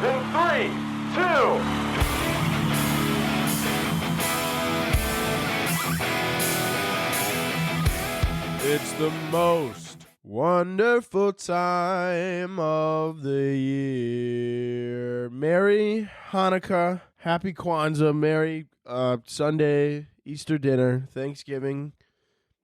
begins in 3, 2. It's the most wonderful time of the year. Merry Hanukkah, Happy Kwanzaa, Merry Sunday, Easter dinner, Thanksgiving.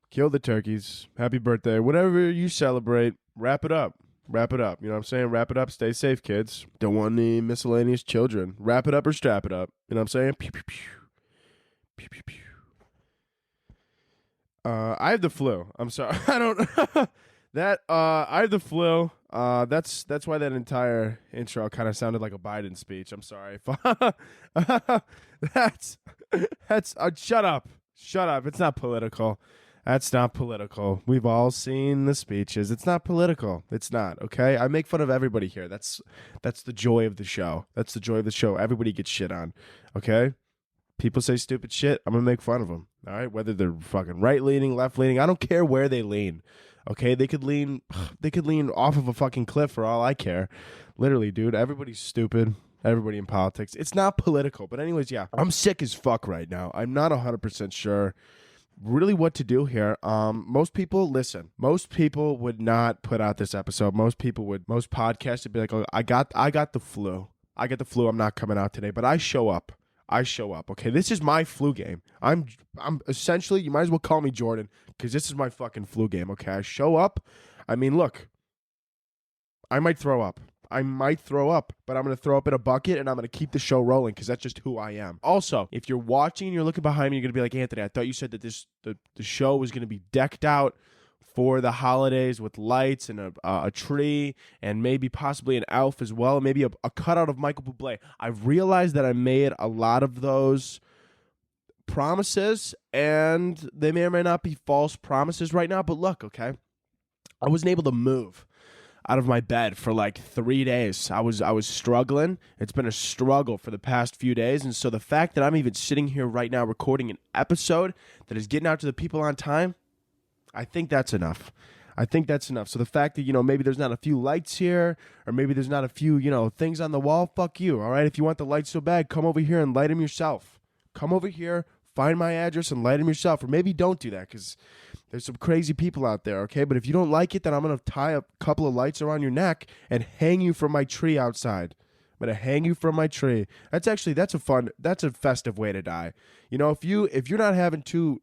Kill the turkeys. Happy birthday. Whatever you celebrate, wrap it up. Wrap it up. You know what I'm saying? Wrap it up. Stay safe, kids. Don't want any miscellaneous children. Wrap it up or strap it up. You know what I'm saying? Pew, pew, pew. Pew, pew, pew. I have the flu. I'm sorry. I don't. I have the flu. That's why that entire intro kind of sounded like a Biden speech. I'm sorry. That's. Shut up. Shut up. It's not political. That's not political. We've all seen the speeches. It's not political. It's not. Okay. I make fun of everybody here. That's the joy of the show. That's the joy of the show. Everybody gets shit on. Okay. People say stupid shit. I'm going to make fun of them. All right. Whether they're fucking right leaning, left leaning. I don't care where they lean. Okay. They could lean off of a fucking cliff for all I care. Literally, dude. Everybody's stupid. Everybody in politics. It's not political. But anyways, yeah. I'm sick as fuck right now. I'm not 100% sure really what to do here. Most people would not put out this episode. Most podcasts would be like, oh, I got the flu. I'm not coming out today, but I show up. Okay, this is my flu game. I'm essentially, you might as well call me Jordan, because this is my fucking flu game. Okay, I show up. I mean, look, I might throw up, but I'm going to throw up in a bucket, and I'm going to keep the show rolling, because that's just who I am. Also, if you're watching and you're looking behind me, you're going to be like, Anthony, I thought you said that the show was going to be decked out for the holidays with lights and a tree and maybe possibly an elf as well, and maybe a cutout of Michael Bublé. I've realized that I made a lot of those promises, and they may or may not be false promises right now, but look, okay, I wasn't able to move out of my bed for like 3 days. I was struggling. It's been a struggle for the past few days, and so the fact that I'm even sitting here right now recording an episode that is getting out to the people on time, I think that's enough. So the fact that, maybe there's not a few lights here, or maybe there's not a few, things on the wall, fuck you, all right? If you want the lights so bad, come over here and light them yourself. Come over here, find my address, and light them yourself. Or maybe don't do that, because there's some crazy people out there, okay? But if you don't like it, then I'm going to tie a couple of lights around your neck and hang you from my tree outside. I'm going to hang you from my tree. That's a festive way to die. If you're not having too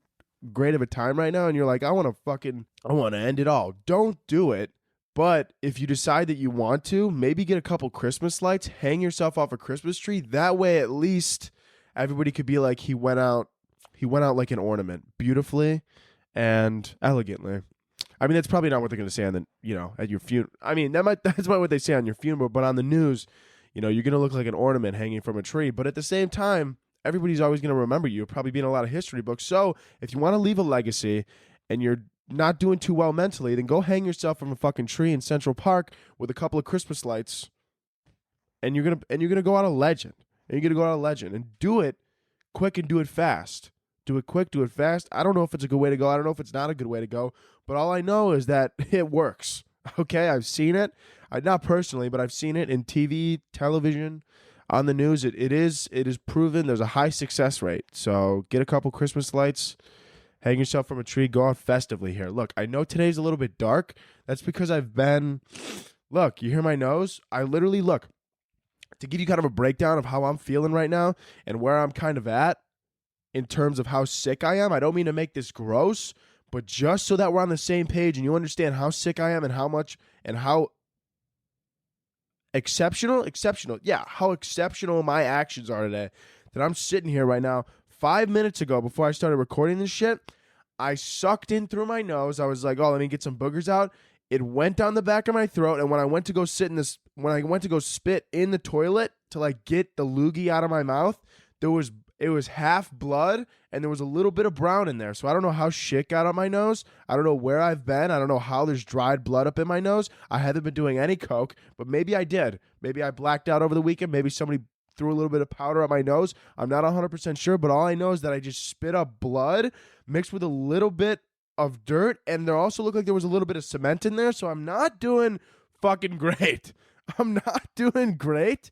great of a time right now and you're like, I want to end it all, don't do it. But if you decide that you want to, maybe get a couple Christmas lights, hang yourself off a Christmas tree. That way at least everybody could be like, he went out like an ornament, beautifully and elegantly. I mean, that's probably not what they're going to say on the, at your funeral. I mean, that's not what they say on your funeral, but on the news, you're going to look like an ornament hanging from a tree. But at the same time, everybody's always going to remember you. You'll probably be in a lot of history books. So if you want to leave a legacy and you're not doing too well mentally, then go hang yourself from a fucking tree in Central Park with a couple of Christmas lights, and you're gonna go out a legend. And do it quick and do it fast. Do it quick, do it fast. I don't know if it's a good way to go. I don't know if it's not a good way to go. But all I know is that it works. Okay, I've seen it. Not personally, but I've seen it in TV, television, on the news. It is proven. There's a high success rate. So get a couple Christmas lights, hang yourself from a tree, go out festively here. Look, I know today's a little bit dark. That's because look, you hear my nose? I literally, look, to give you kind of a breakdown of how I'm feeling right now and where I'm kind of at in terms of how sick I am. I don't mean to make this gross, but just so that we're on the same page and you understand how sick I am and how much and how exceptional, how exceptional my actions are today, that I'm sitting here right now. 5 minutes ago, before I started recording this shit, I sucked in through my nose. I was like, oh, let me get some boogers out. It went down the back of my throat, and when I went to go spit in the toilet to like get the loogie out of my mouth, it was half blood and there was a little bit of brown in there. So I don't know how shit got on my nose. I don't know where I've been. I don't know how there's dried blood up in my nose. I haven't been doing any coke, but maybe I did. Maybe I blacked out over the weekend. Maybe somebody threw a little bit of powder on my nose. I'm not 100% sure, but all I know is that I just spit up blood mixed with a little bit of dirt, and there also looked like there was a little bit of cement in there, so I'm not doing fucking great. I'm not doing great.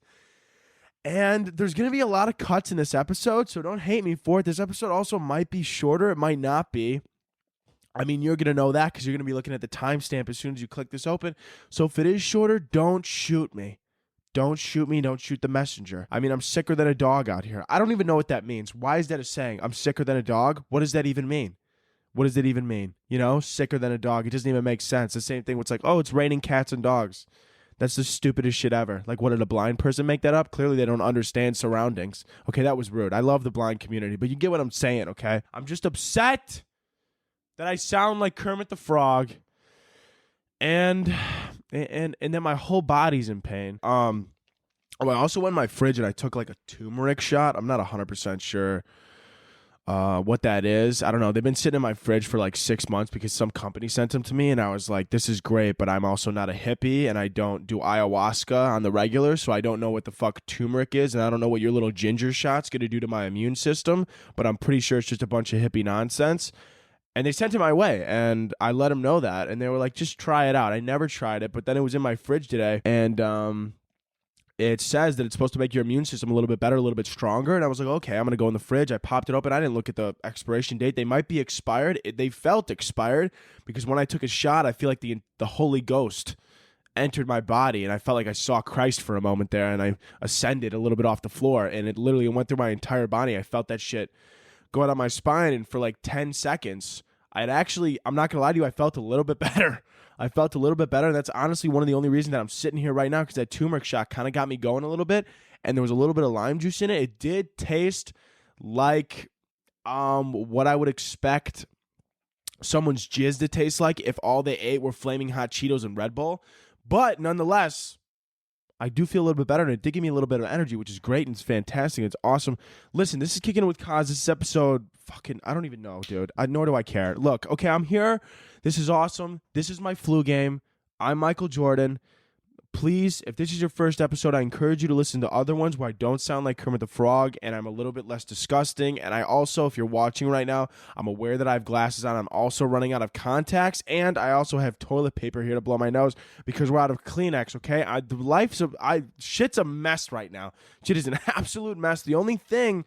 And there's going to be a lot of cuts in this episode, so don't hate me for it. This episode also might be shorter. It might not be. I mean, you're going to know that because you're going to be looking at the timestamp as soon as you click this open. So if it is shorter, don't shoot me. Don't shoot me. Don't shoot the messenger. I mean, I'm sicker than a dog out here. I don't even know what that means. Why is that a saying? I'm sicker than a dog? What does that even mean? What does it even mean? You know, sicker than a dog. It doesn't even make sense. The same thing with like, oh, it's raining cats and dogs. That's the stupidest shit ever. Like, what, did a blind person make that up? Clearly, they don't understand surroundings. Okay, that was rude. I love the blind community, but you get what I'm saying, okay? I'm just upset that I sound like Kermit the Frog, and then my whole body's in pain. I also went in my fridge and I took like a turmeric shot. I'm not 100% sure what that is. I don't know. They've been sitting in my fridge for like 6 months because some company sent them to me, and I was like, this is great, but I'm also not a hippie, and I don't do ayahuasca on the regular, so I don't know what the fuck turmeric is, and I don't know what your little ginger shot's going to do to my immune system, but I'm pretty sure it's just a bunch of hippie nonsense. And they sent it my way, and I let them know that, and they were like, just try it out. I never tried it, but then it was in my fridge today, and it says that it's supposed to make your immune system a little bit better, a little bit stronger. And I was like, okay, I'm going to go in the fridge. I popped it open. I didn't look at the expiration date. They might be expired. They felt expired because when I took a shot, I feel like the Holy Ghost entered my body, and I felt like I saw Christ for a moment there, and I ascended a little bit off the floor, and it literally went through my entire body. I felt that shit going on my spine, and for like 10 seconds, I'm not going to lie to you, I felt a little bit better. I felt a little bit better, and that's honestly one of the only reasons that I'm sitting here right now, because that turmeric shot kind of got me going a little bit, and there was a little bit of lime juice in it. It did taste like what I would expect someone's jizz to taste like if all they ate were Flaming Hot Cheetos and Red Bull, but nonetheless, I do feel a little bit better, and it did give me a little bit of energy, which is great, and it's fantastic. It's awesome. Listen, this is Kicking It with Kaz. This is episode I don't even know, dude. Nor do I care. Look, okay, I'm here. This is awesome. This is my flu game. I'm Michael Jordan. Please, if this is your first episode, I encourage you to listen to other ones where I don't sound like Kermit the Frog and I'm a little bit less disgusting. And I also, if you're watching right now, I'm aware that I have glasses on. I'm also running out of contacts, and I also have toilet paper here to blow my nose because we're out of Kleenex, okay? Shit's a mess right now. Shit is an absolute mess. The only thing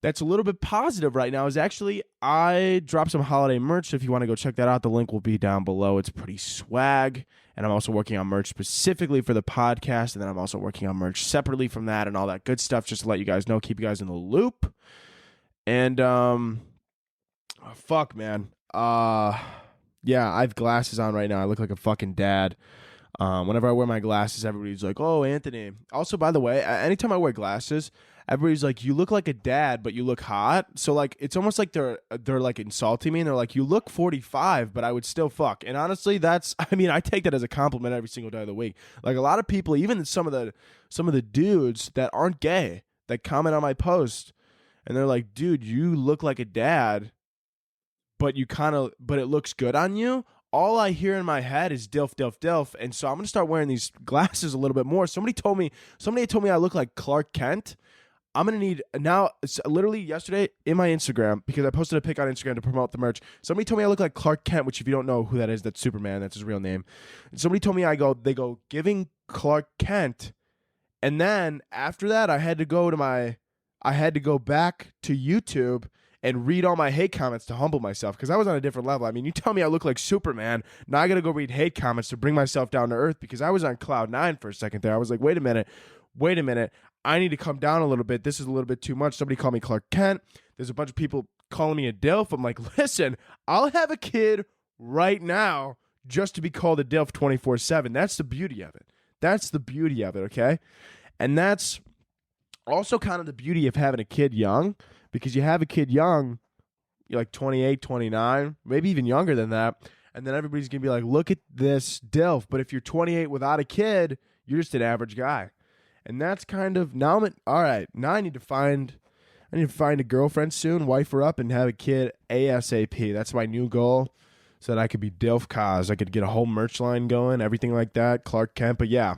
that's a little bit positive right now is actually I dropped some holiday merch. So if you want to go check that out, the link will be down below. It's pretty swag. And I'm also working on merch specifically for the podcast. And then I'm also working on merch separately from that and all that good stuff, just to let you guys know, keep you guys in the loop. And, fuck, man. Yeah, I have glasses on right now. I look like a fucking dad. Whenever I wear my glasses, everybody's like, oh, Anthony. Also, by the way, anytime I wear glasses, everybody's like, you look like a dad, but you look hot. So, like, it's almost like they're like insulting me, and they're like, you look 45, but I would still fuck. And honestly, I take that as a compliment every single day of the week. Like, a lot of people, even some of the dudes that aren't gay, that comment on my post, and they're like, dude, you look like a dad, but it looks good on you. All I hear in my head is dilf, dilf, dilf. And so I'm going to start wearing these glasses a little bit more. Somebody told me I look like Clark Kent. I'm going to need now, literally yesterday in my Instagram, because I posted a pic on Instagram to promote the merch. Somebody told me I look like Clark Kent, which if you don't know who that is, that's Superman. That's his real name. And somebody told me they go giving Clark Kent. And then after that, I had to go back to YouTube and read all my hate comments to humble myself, because I was on a different level. I mean, you tell me I look like Superman, now I got to go read hate comments to bring myself down to earth, because I was on cloud 9 for a second there. I was like, wait a minute. I need to come down a little bit. This is a little bit too much. Somebody called me Clark Kent. There's a bunch of people calling me a DILF. I'm like, listen, I'll have a kid right now just to be called a DILF 24/7. That's the beauty of it. Okay? And that's also kind of the beauty of having a kid young, because you have a kid young, you're like 28, 29, maybe even younger than that, and then everybody's going to be like, look at this DILF. But if you're 28 without a kid, you're just an average guy. And that's kind of, now I need to find a girlfriend soon, wife her up, and have a kid ASAP. That's my new goal, so that I could be DILF Kaz. I could get a whole merch line going, everything like that, Clark Kent. But yeah,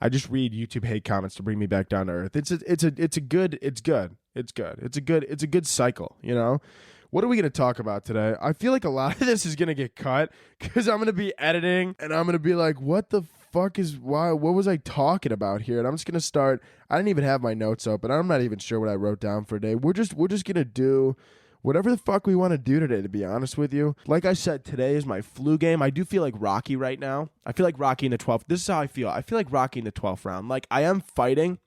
I just read YouTube hate comments to bring me back down to earth. It's a good cycle, you know? What are we going to talk about today? I feel like a lot of this is going to get cut, because I'm going to be editing, and I'm going to be like, what the what was I talking about here? And I'm just going to start. I didn't even have my notes open. I'm not even sure what I wrote down for today. We're just going to do whatever the fuck we want to do today, to be honest with you. Like I said, today is my flu game. I do feel like Rocky right now. I feel like Rocky in the 12th. This is how I feel. I feel like Rocky in the 12th round. Like, I am fighting.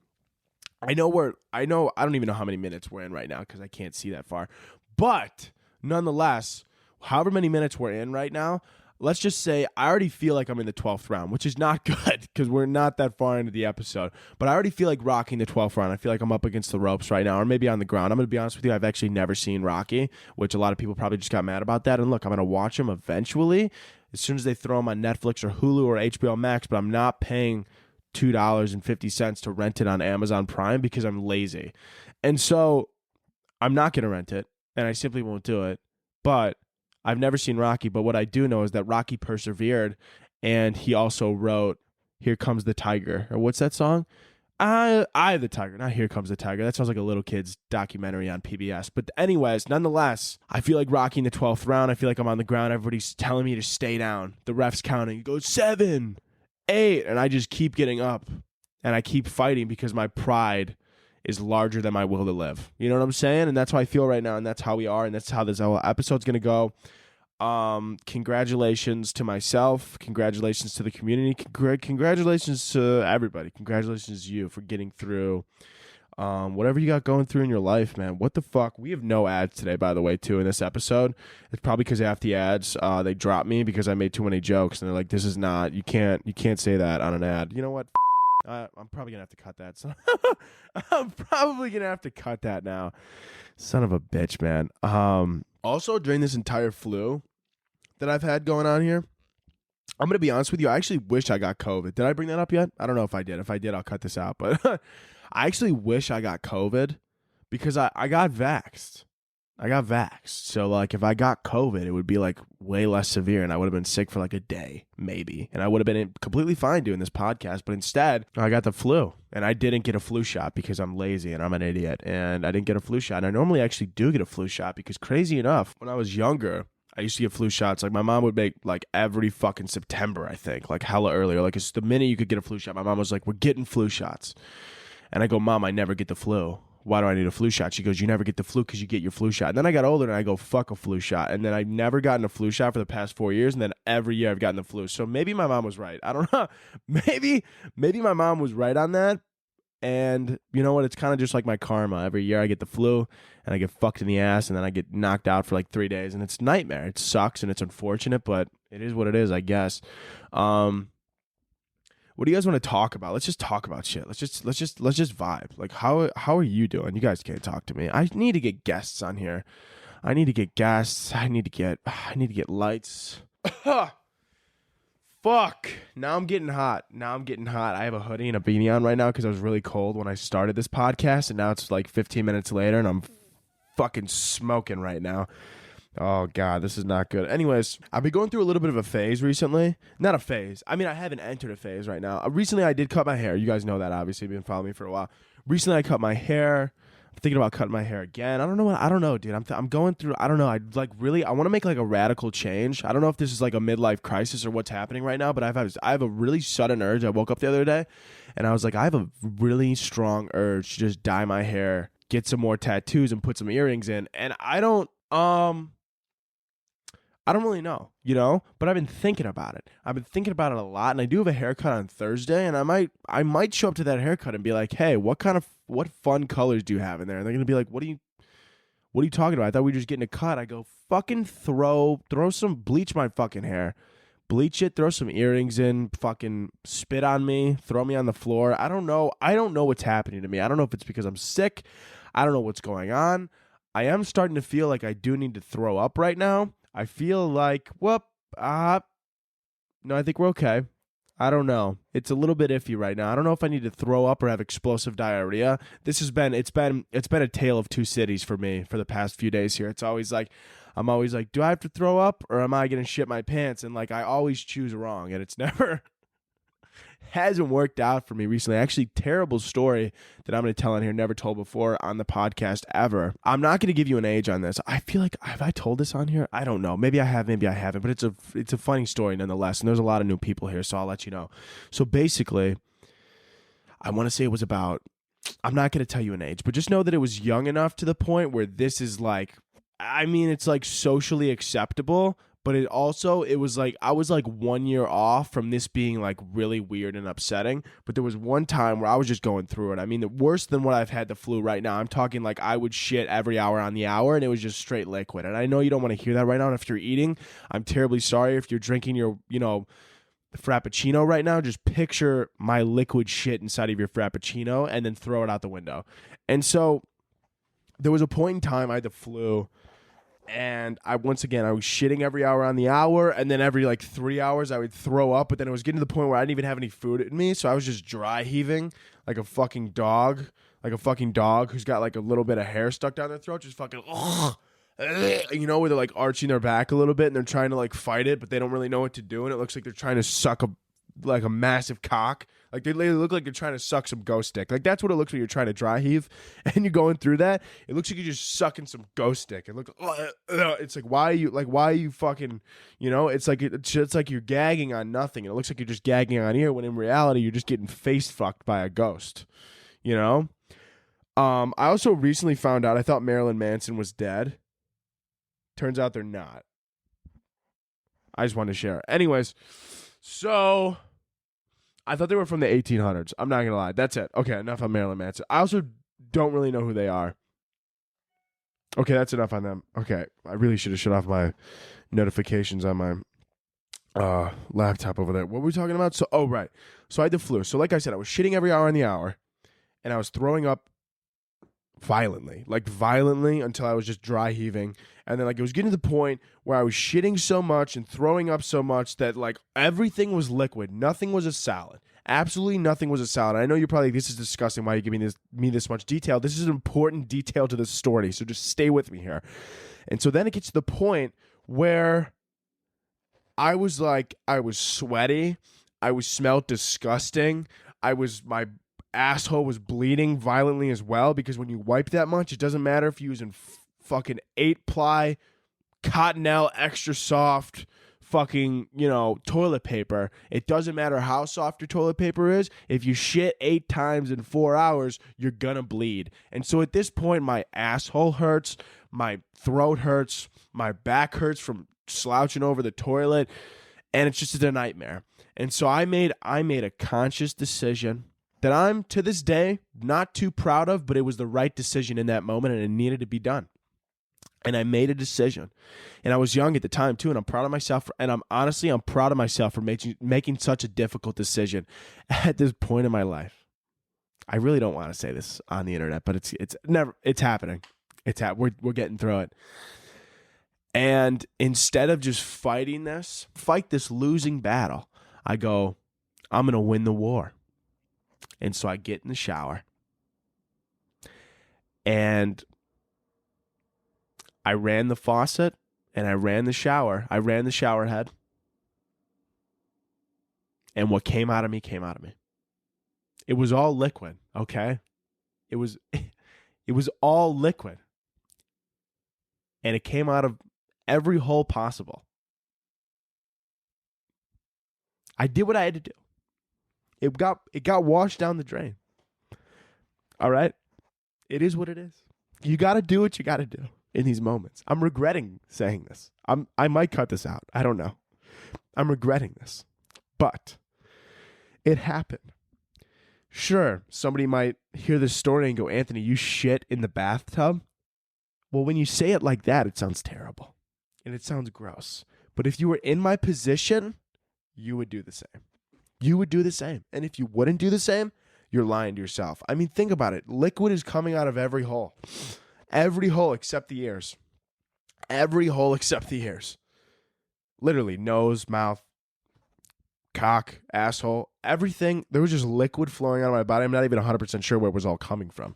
I don't even know how many minutes we're in right now because I can't see that far. But nonetheless, however many minutes we're in right now, let's just say I already feel like I'm in the 12th round, which is not good because we're not that far into the episode. But I already feel like Rocky in the 12th round. I feel like I'm up against the ropes right now, or maybe on the ground. I'm going to be honest with you. I've actually never seen Rocky, which a lot of people probably just got mad about that. And look, I'm going to watch him eventually as soon as they throw him on Netflix or Hulu or HBO Max, but I'm not paying $2.50 to rent it on Amazon Prime because I'm lazy. And so I'm not going to rent it, and I simply won't do it. But I've never seen Rocky, but what I do know is that Rocky persevered, and he also wrote Here Comes the Tiger. Or what's that song? I the Tiger, not Here Comes the Tiger. That sounds like a little kid's documentary on PBS. But anyways, nonetheless, I feel like Rocky in the 12th round. I feel like I'm on the ground. Everybody's telling me to stay down. The ref's counting. He goes 7, 8, and I just keep getting up, and I keep fighting because my pride is larger than my will to live. You know what I'm saying? And that's how I feel right now, and that's how we are, and that's how this whole episode's going to go. Congratulations to myself. Congratulations to the community. Congratulations to everybody. Congratulations to you for getting through whatever you got going through in your life, man. What the fuck? We have no ads today, by the way, too, in this episode. It's probably because after the ads, they dropped me because I made too many jokes, and they're like, this is not, you can't say that on an ad. You know what? I'm probably going to have to cut that. So I'm probably going to have to cut that now. Son of a bitch, man. Also, during this entire flu that I've had going on here, I'm going to be honest with you. I actually wish I got COVID. Did I bring that up yet? I don't know if I did. If I did, I'll cut this out. But I actually wish I got COVID because I got vaxxed. So, like, if I got COVID, it would be, like, way less severe, and I would have been sick for, like, a day, maybe. And I would have been completely fine doing this podcast, but instead, I got the flu. And I didn't get a flu shot because I'm lazy and I'm an idiot. And I didn't get a flu shot. And I normally actually do get a flu shot because, crazy enough, when I was younger, I used to get flu shots. Like, my mom would make, like, every fucking September, I think, like, hella earlier. Like, it's the minute you could get a flu shot, my mom was like, we're getting flu shots. And I go, Mom, I never get the flu. Why do I need a flu shot? She goes, you never get the flu because you get your flu shot. And then I got older and I go, fuck a flu shot. And then I've never gotten a flu shot for the past 4 years. And then every year I've gotten the flu. So maybe my mom was right. I don't know. Maybe my mom was right on that. And you know what? It's kind of just like my karma. Every year I get the flu and I get fucked in the ass and then I get knocked out for like 3 days. And it's a nightmare. It sucks and it's unfortunate, but it is what it is, I guess. What do you guys want to talk about? Let's just talk about shit. Let's just vibe. Like, how are you doing? You guys can't talk to me. I need to get guests on here. I need to get guests. I need to get lights. Fuck. Now I'm getting hot. I have a hoodie and a beanie on right now because I was really cold when I started this podcast, and now it's like 15 minutes later, and I'm fucking smoking right now. Oh, God, this is not good. Anyways, I've been going through a little bit of a phase recently. Not a phase. I mean, I haven't entered a phase right now. Recently, I did cut my hair. You guys know that, obviously. You've been following me for a while. Recently, I cut my hair. I'm thinking about cutting my hair again. I don't know, dude. I'm going through, I don't know. I want to make like a radical change. I don't know if this is like a midlife crisis or what's happening right now, but I have a really sudden urge. I woke up the other day and I was like, I have a really strong urge to just dye my hair, get some more tattoos and put some earrings in. And I don't really know, but I've been thinking about it. I've been thinking about it a lot, and I do have a haircut on Thursday, and I might show up to that haircut and be like, hey, what fun colors do you have in there? And they're going to be like, what are you talking about? I thought we were just getting a cut. I go, fucking bleach my fucking hair. Bleach it, throw some earrings in, fucking spit on me, throw me on the floor. I don't know what's happening to me. I don't know if it's because I'm sick. I don't know what's going on. I am starting to feel like I do need to throw up right now. I feel like, no, I think we're okay. I don't know. It's a little bit iffy right now. I don't know if I need to throw up or have explosive diarrhea. It's been a tale of two cities for me for the past few days here. It's always like, I'm always like, do I have to throw up or am I going to shit my pants? And like, I always choose wrong, and it's never hasn't worked out for me recently. Actually, terrible story that I'm going to tell on here, never told before on the podcast ever. I'm not going to give you an age on this. I feel like, have I told this on here? I don't know. Maybe I have, maybe I haven't, but it's a funny story nonetheless, and there's a lot of new people here, so I'll let you know. So basically, I want to say it was about, I'm not going to tell you an age, but just know that it was young enough to the point where this is like, I mean, it's like socially acceptable, but it was like, I was like 1 year off from this being like really weird and upsetting. But there was one time where I was just going through it. I mean, worse than what I've had the flu right now. I'm talking like I would shit every hour on the hour and it was just straight liquid. And I know you don't want to hear that right now. And if you're eating, I'm terribly sorry. If you're drinking your, Frappuccino right now, just picture my liquid shit inside of your Frappuccino and then throw it out the window. And so there was a point in time I had the flu. And I was shitting every hour on the hour, and then every like 3 hours I would throw up, but then it was getting to the point where I didn't even have any food in me, so I was just dry heaving like a fucking dog who's got like a little bit of hair stuck down their throat, just fucking, where they're like arching their back a little bit and they're trying to like fight it, but they don't really know what to do, and it looks like they're trying to suck a massive cock. Like they look like they're trying to suck some ghost stick. Like that's what it looks like you're trying to dry heave, and you're going through that. It looks like you're just sucking some ghost stick. It looks, it's like why are you fucking, it's like you're gagging on nothing. And it looks like you're just gagging on air when in reality you're just getting face fucked by a ghost. I also recently found out I thought Marilyn Manson was dead. Turns out they're not. I just wanted to share. Anyways, so I thought they were from the 1800s. I'm not going to lie. That's it. Okay, enough on Marilyn Manson. I also don't really know who they are. Okay, that's enough on them. Okay, I really should have shut off my notifications on my laptop over there. What were we talking about? So I had the flu. So like I said, I was shitting every hour on the hour, and I was throwing up violently until I was just dry heaving. And then like it was getting to the point where I was shitting so much and throwing up so much that like everything was liquid. Nothing was a salad. Absolutely nothing was a salad. I know you're probably, this is disgusting. Why are you giving me this much detail? This is an important detail to the story. So just stay with me here. And so then it gets to the point where I was sweaty. I smelled disgusting. My asshole was bleeding violently as well, because when you wipe that much, it doesn't matter if you're using fucking 8-ply Cottonelle extra soft fucking, toilet paper. It doesn't matter how soft your toilet paper is. If you shit 8 times in 4 hours, you're gonna bleed. And so at this point, my asshole hurts, my throat hurts, my back hurts from slouching over the toilet, and it's just a nightmare. And so I made a conscious decision that I'm, to this day, not too proud of, but it was the right decision in that moment, and it needed to be done. And I made a decision. And I was young at the time, too, and I'm proud of myself. And I'm proud of myself for making such a difficult decision at this point in my life. I really don't want to say this on the internet, but it's happening. We're getting through it. And instead of just fight this losing battle, I go, I'm going to win the war. And so I get in the shower, and I ran the faucet, and I ran the shower. I ran the shower head, and what came out of me came out of me. It was all liquid, okay? It was all liquid, and it came out of every hole possible. I did what I had to do. It got washed down the drain. All right? It is what it is. You got to do what you got to do in these moments. I'm regretting saying this. I might cut this out. I don't know. I'm regretting this. But it happened. Sure, somebody might hear this story and go, Anthony, you shit in the bathtub? Well, when you say it like that, it sounds terrible. And it sounds gross. But if you were in my position, you would do the same. You would do the same. And if you wouldn't do the same, you're lying to yourself. I mean, think about it. Liquid is coming out of every hole. Every hole except the ears. Every hole except the ears. Literally, nose, mouth, cock, asshole, everything. There was just liquid flowing out of my body. I'm not even 100% sure where it was all coming from.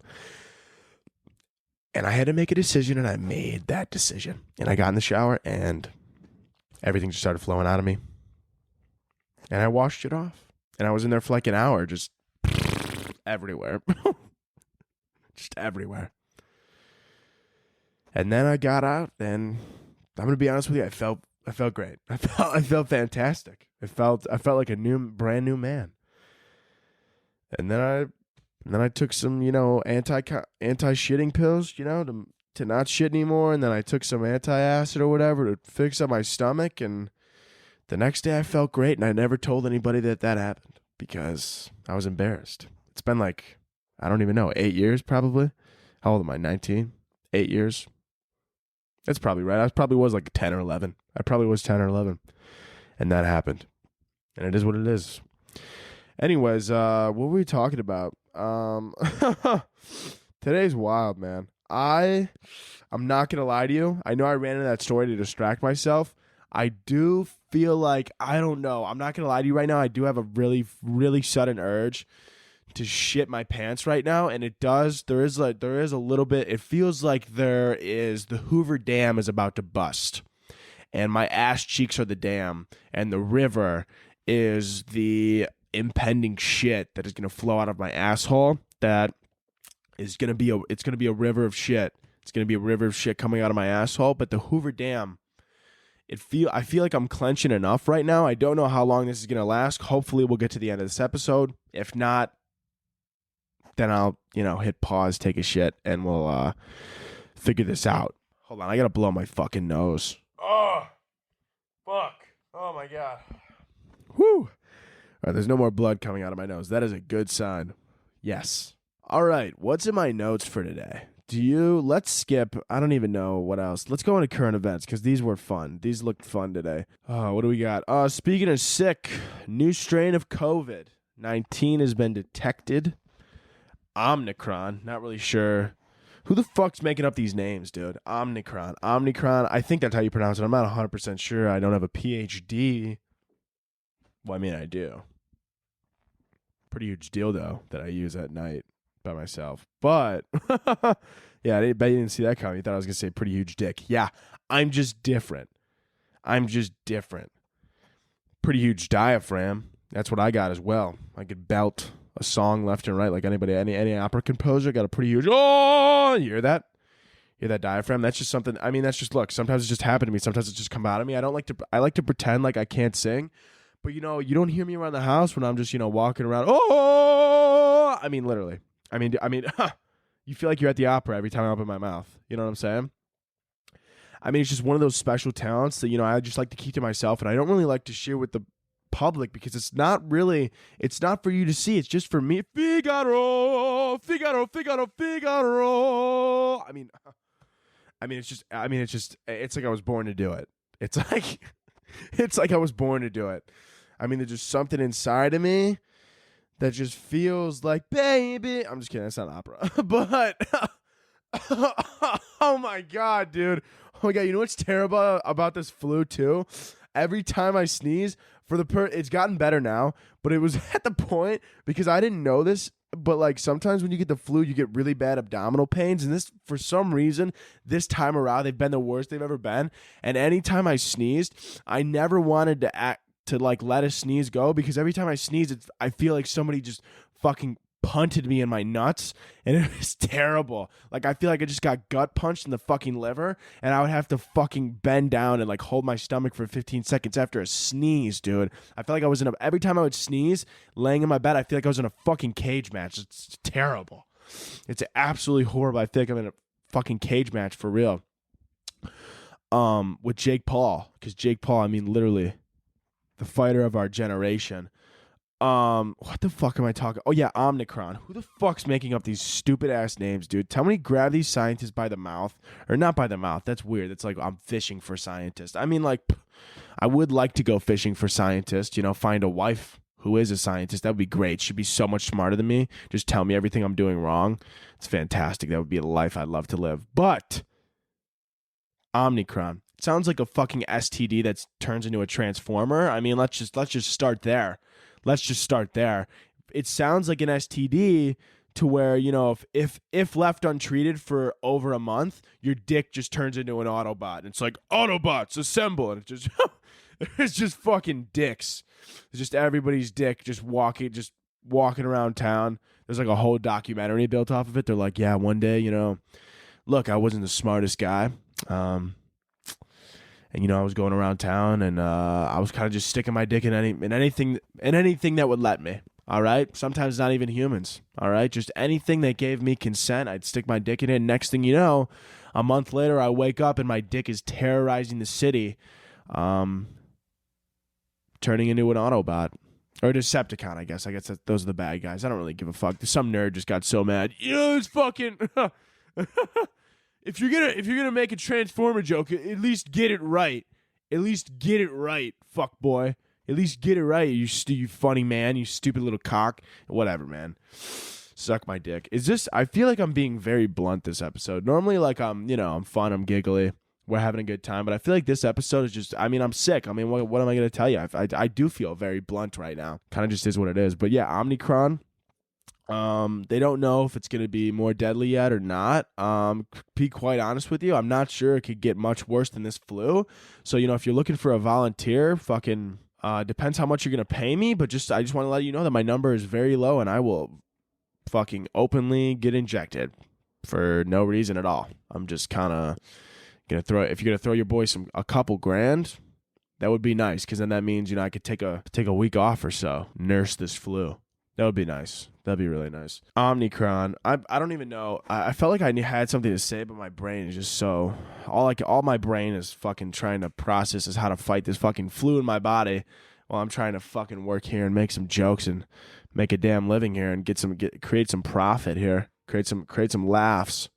And I had to make a decision, and I made that decision. And I got in the shower, and everything just started flowing out of me. And I washed it off. And I was in there for like an hour, just everywhere. Just everywhere. And then I got out, and I'm gonna be honest with you, I felt great. I felt fantastic. I felt like a brand new man. And then I took some, anti-shitting pills, to not shit anymore. And then I took some anti-acid or whatever to fix up my stomach. And the next day I felt great. And I never told anybody that happened because I was embarrassed. It's been like, I don't even know, 8 years probably. How old am I? 19? 8 years? That's probably right. I probably was like 10 or 11. I probably was 10 or 11. And that happened. And it is what it is. Anyways, what were we talking about? Today's wild, man. I'm not going to lie to you. I know I ran into that story to distract myself. I do feel like, I don't know. I'm not going to lie to you right now. I do have a really, really sudden urge to shit my pants right now. And there is a little bit, it feels like the Hoover Dam is about to bust. And my ass cheeks are the dam. And the river is the impending shit that is going to flow out of my asshole. That is going to be a river of shit. It's going to be a river of shit coming out of my asshole. But the Hoover Dam, I feel like I'm clenching enough right now. I don't know how long this is going to last. Hopefully we'll get to the end of this episode. If not, then I'll, hit pause, take a shit, and we'll figure this out. Hold on, I got to blow my fucking nose. Oh, fuck. Oh, my God. Whew. All right, there's no more blood coming out of my nose. That is a good sign. Yes. All right, what's in my notes for today? Let's skip, I don't even know what else. Let's go into current events because these were fun. These looked fun today. What do we got? Speaking of sick, new strain of COVID-19 has been detected. Omnicron, not really sure. Who the fuck's making up these names, dude? Omnicron. I think that's how you pronounce it. I'm not 100% sure. I don't have a PhD. Well, I mean, I do. Pretty huge deal, though, that I use at night by myself. But, yeah, I bet you didn't see that coming. You thought I was going to say pretty huge dick. Yeah, I'm just different. Pretty huge diaphragm. That's what I got as well. I could belt a song left and right like anybody. Any opera composer got a pretty huge, oh, you hear that? Hear that diaphragm? That's just something, look, sometimes it just happened to me. Sometimes it just come out of me. I like to pretend like I can't sing. But, you don't hear me around the house when I'm just, walking around. Oh, literally. You feel like you're at the opera every time I open my mouth. You know what I'm saying? It's just one of those special talents that, I just like to keep to myself. And I don't really like to share with the public because it's not for you to see. It's just for me. Figaro. It's like I was born to do it. It's like I was born to do it. There's just something inside of me that just feels like, baby. I'm just kidding. That's not opera. But, oh my God, dude. Oh my God. You know what's terrible about this flu too? Every time I sneeze, it's gotten better now, but it was at the point because I didn't know this. But like sometimes when you get the flu, you get really bad abdominal pains. And this, for some reason, this time around, they've been the worst they've ever been. And anytime I sneezed, I never wanted to let a sneeze go because every time I sneeze, I feel like somebody just fucking punted me in my nuts, and it was terrible. Like I feel like I just got gut punched in the fucking liver, and I would have to fucking bend down and hold my stomach for 15 seconds after a sneeze, dude. I felt like I was every time I would sneeze, laying in my bed, I feel like I was in a fucking cage match. It's terrible. It's absolutely horrible. I feel like I'm in a fucking cage match for real. With Jake Paul, because Jake Paul, literally the fighter of our generation. What the fuck am I talking? Oh yeah, Omnicron. Who the fuck's making up these stupid ass names, dude? Tell me, grab these scientists by the mouth, or not by the mouth. That's weird. It's like I'm fishing for scientists. I would like to go fishing for scientists. Find a wife who is a scientist. That would be great. She'd be so much smarter than me. Just tell me everything I'm doing wrong. It's fantastic. That would be a life I'd love to live. But Omnicron. It sounds like a fucking STD that turns into a transformer. Let's just start there. It sounds like an STD to where, if left untreated for over a month, your dick just turns into an Autobot. And it's like, Autobots, assemble. And There's just fucking dicks. It's just everybody's dick just walking around town. There's like a whole documentary built off of it. They're like, yeah, one day, look, I wasn't the smartest guy. And I was going around town and I was kind of just sticking my dick in anything that would let me. All right. Sometimes not even humans. All right. Just anything that gave me consent, I'd stick my dick in it. And next thing you know, a month later, I wake up and my dick is terrorizing the city, turning into an Autobot. Or a Decepticon, I guess. Those are the bad guys. I don't really give a fuck. Some nerd just got so mad. It's fucking... If you're gonna make a Transformer joke, at least get it right. At least get it right, fuck boy. At least get it right, you funny man, you stupid little cock. Whatever, man. Suck my dick. I feel like I'm being very blunt this episode. Normally, like, I'm fun, I'm giggly. We're having a good time, but I feel like this episode is just, I'm sick. What am I going to tell you? I do feel very blunt right now. Kind of just is what it is. But yeah, Omnicron, they don't know if it's going to be more deadly yet or not. Be quite honest with you, I'm not sure it could get much worse than this flu. So, if you're looking for a volunteer, fucking, depends how much you're going to pay me, but I just want to let you know that my number is very low and I will fucking openly get injected for no reason at all. I'm just kind of... if you're gonna throw your boy a couple grand, that would be nice, because then that means I could take a week off or so, nurse this flu. That would be nice. That'd be really nice. Omnicron. I don't even know. I felt like I had something to say, but my brain is just so all my brain is fucking trying to process is how to fight this fucking flu in my body, while I'm trying to fucking work here and make some jokes and make a damn living here and create some profit here, create some laughs.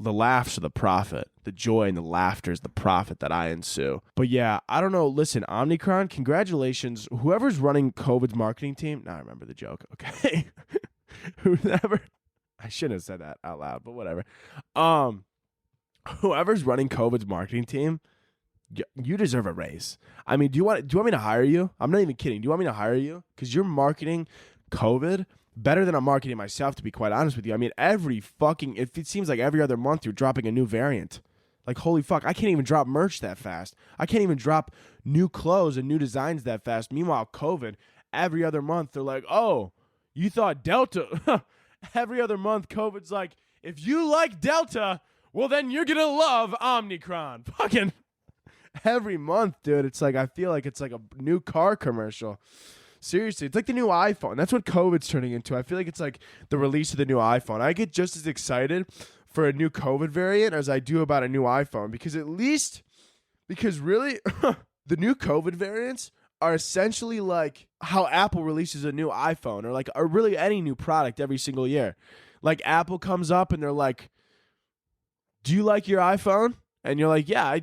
The laughs are the profit. The joy and the laughter is the profit that I ensue. But yeah, I don't know. Listen, Omnicron, congratulations. Whoever's running COVID's marketing team. Now I remember the joke. Okay. I shouldn't have said that out loud, but whatever. Whoever's running COVID's marketing team, you deserve a raise. I mean, do you want me to hire you? I'm not even kidding. Do you want me to hire you? Because you're marketing COVID better than I'm marketing myself, to be quite honest with you. I mean, it seems like every other month you're dropping a new variant. Like, holy fuck, I can't even drop merch that fast. I can't even drop new clothes and new designs that fast. Meanwhile, COVID, every other month they're like, oh, you thought Delta. Every other month, COVID's like, if you like Delta, well, then you're going to love Omnicron. Fucking every month, dude. It's like, I feel like it's like a new car commercial. Seriously, it's like the new iPhone. That's what COVID's turning into. I feel like it's like the release of the new iPhone. I get just as excited for a new COVID variant as I do about a new iPhone, because really, the new COVID variants are essentially like how Apple releases a new iPhone, or really any new product every single year. Like, Apple comes up and they're like, do you like your iPhone? And you're like, yeah, I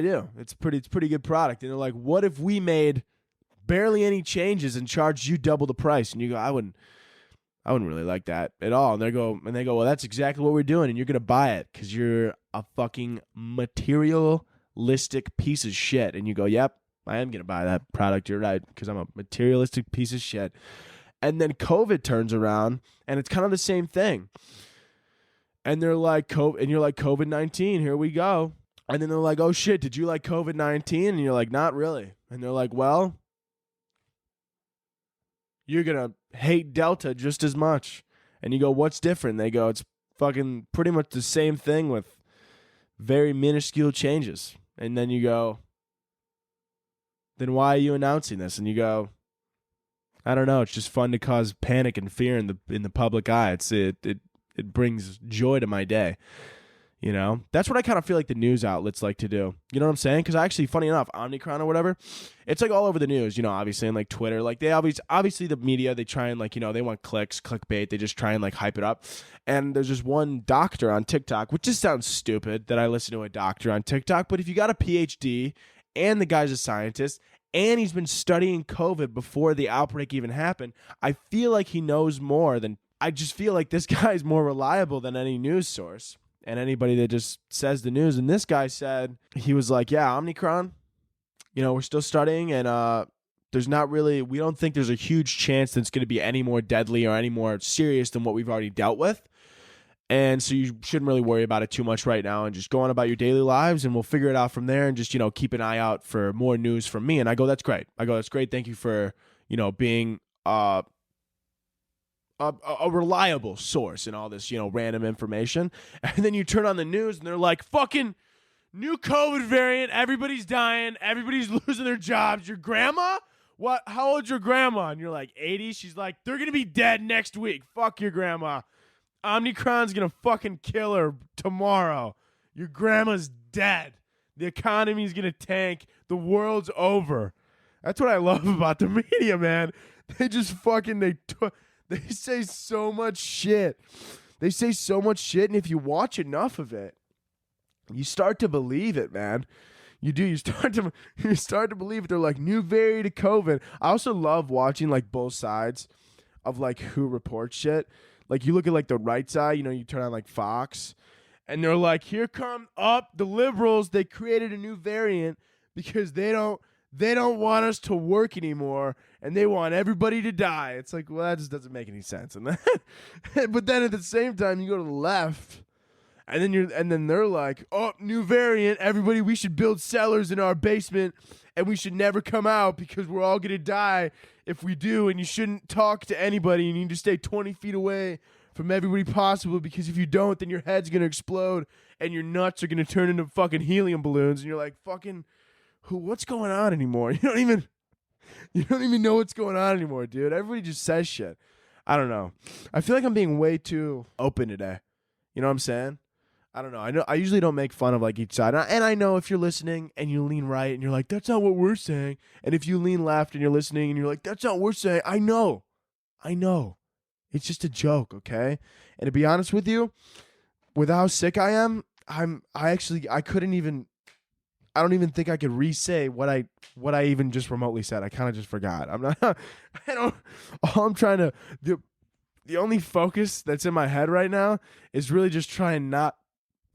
do. It's pretty good product. And they're like, what if we made barely any changes and charged you double the price? And you go, I wouldn't really like that at all. And they go, well, that's exactly what we're doing, and you're gonna buy it because you're a fucking materialistic piece of shit. And you go, yep, I am gonna buy that product. You're right, because I'm a materialistic piece of shit. And then COVID turns around, and it's kind of the same thing. And they're like, and you're like, COVID-19, here we go. And then they're like, oh shit, did you like COVID-19? And you're like, not really. And they're like, well, you're going to hate Delta just as much. And you go, what's different? They go, it's fucking pretty much the same thing with very minuscule changes. And then you go, then why are you announcing this? And you go, I don't know. It's just fun to cause panic and fear in the public eye. It brings joy to my day. You know, that's what I kind of feel like the news outlets like to do. You know what I'm saying? Because actually, funny enough, Omnicron or whatever, it's like all over the news, you know, obviously, and like Twitter, like they obviously the media, they try and like, you know, they want clicks, clickbait. They just try and like hype it up. And there's just one doctor on TikTok, which just sounds stupid that I listen to a doctor on TikTok. But if you got a PhD and the guy's a scientist and he's been studying COVID before the outbreak even happened, I feel like he knows more than, I just feel like this guy's more reliable than any news source. And anybody that just says the news. And this guy said, he was like, yeah, Omnicron, you know, we're still studying, and we don't think there's a huge chance that it's going to be any more deadly or any more serious than what we've already dealt with. And so you shouldn't really worry about it too much right now and just go on about your daily lives, and we'll figure it out from there, and just, keep an eye out for more news from me. And I go, that's great. That's great. Thank you for, being a reliable source in all this, random information. And then you turn on the news and they're like, fucking new COVID variant. Everybody's dying. Everybody's losing their jobs. Your grandma? What? How old's your grandma? And you're like, 80. She's like, they're going to be dead next week. Fuck your grandma. Omnicron's going to fucking kill her tomorrow. Your grandma's dead. The economy's going to tank. The world's over. That's what I love about the media, man. They just fucking, they say so much shit. They say so much shit, and if you watch enough of it, you start to believe it, man. You do. You start to believe it. They're like, new variant of COVID. I also love watching like both sides of like who reports shit. Like you look at like the right side, you turn on like Fox, and they're like, here come up the liberals. They created a new variant because they don't want us to work anymore, and they want everybody to die. It's like, well, that just doesn't make any sense. And but then at the same time, you go to the left, and then they're like, oh, new variant. Everybody, we should build cellars in our basement, and we should never come out because we're all gonna die if we do. And you shouldn't talk to anybody. You need to stay 20 feet away from everybody possible, because if you don't, then your head's gonna explode and your nuts are gonna turn into fucking helium balloons. And you're like, fucking. What's going on anymore? You don't even know what's going on anymore, dude. Everybody just says shit. I don't know. I feel like I'm being way too open today. You know what I'm saying? I don't know. I usually don't make fun of like each side. And I know if you're listening and you lean right and you're like, that's not what we're saying. And if you lean left and you're listening and you're like, that's not what we're saying. I know. It's just a joke, okay? And to be honest with you, with how sick I am, I don't even think I could re-say what I even just remotely said. I kind of just forgot. The only focus that's in my head right now is really just trying not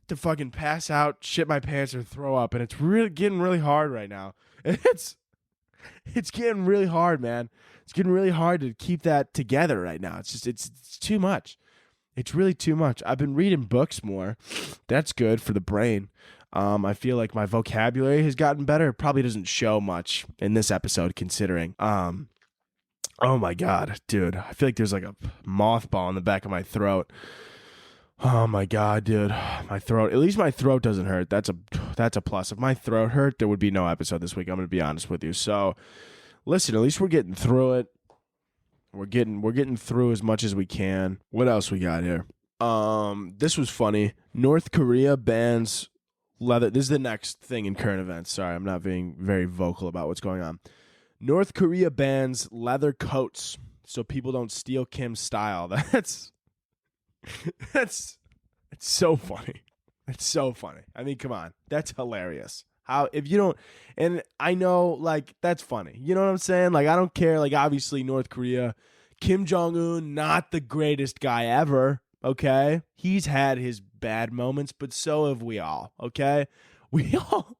to fucking pass out, shit my pants, or throw up. And it's really getting really hard right now. It's getting really hard, man. It's getting really hard to keep that together right now. It's too much. It's really too much. I've been reading books more. That's good for the brain. I feel like my vocabulary has gotten better. It probably doesn't show much in this episode, considering. Oh my God, dude. I feel like there's like a mothball in the back of my throat. Oh my God, dude. My throat. At least my throat doesn't hurt. That's a plus. If my throat hurt, there would be no episode this week. I'm going to be honest with you. So, listen, at least we're getting through it. We're getting through as much as we can. What else we got here? This was funny. North Korea bans leather. This is the next thing in current events. Sorry, I'm not being very vocal about what's going on. North Korea bans leather coats so people don't steal Kim's style. It's so funny. It's so funny. I mean, come on. That's hilarious. How, if you don't, and I know, like, that's funny. You know what I'm saying? Like, I don't care. Like, obviously, North Korea, Kim Jong-un, not the greatest guy ever, okay? He's had his bad moments, but so have we all, okay? We all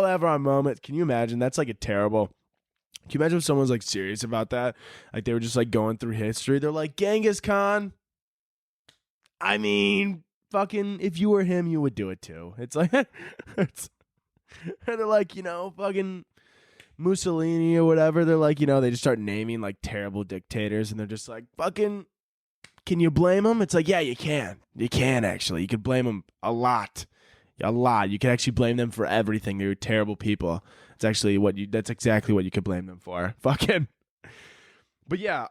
have our moments. Can you imagine? That's like a terrible. Can you imagine if someone's like serious about that? Like they were just like going through history. They're like, Genghis Khan. I mean, fucking, if you were him, you would do it too. It's like, and they're like, fucking Mussolini or whatever. They're like, they just start naming like terrible dictators, and they're just like, fucking, can you blame them? It's like, yeah, you can. You can, actually. You could blame them a lot. A lot. You can actually blame them for everything. They're terrible people. That's exactly what you could blame them for. Fucking. But yeah,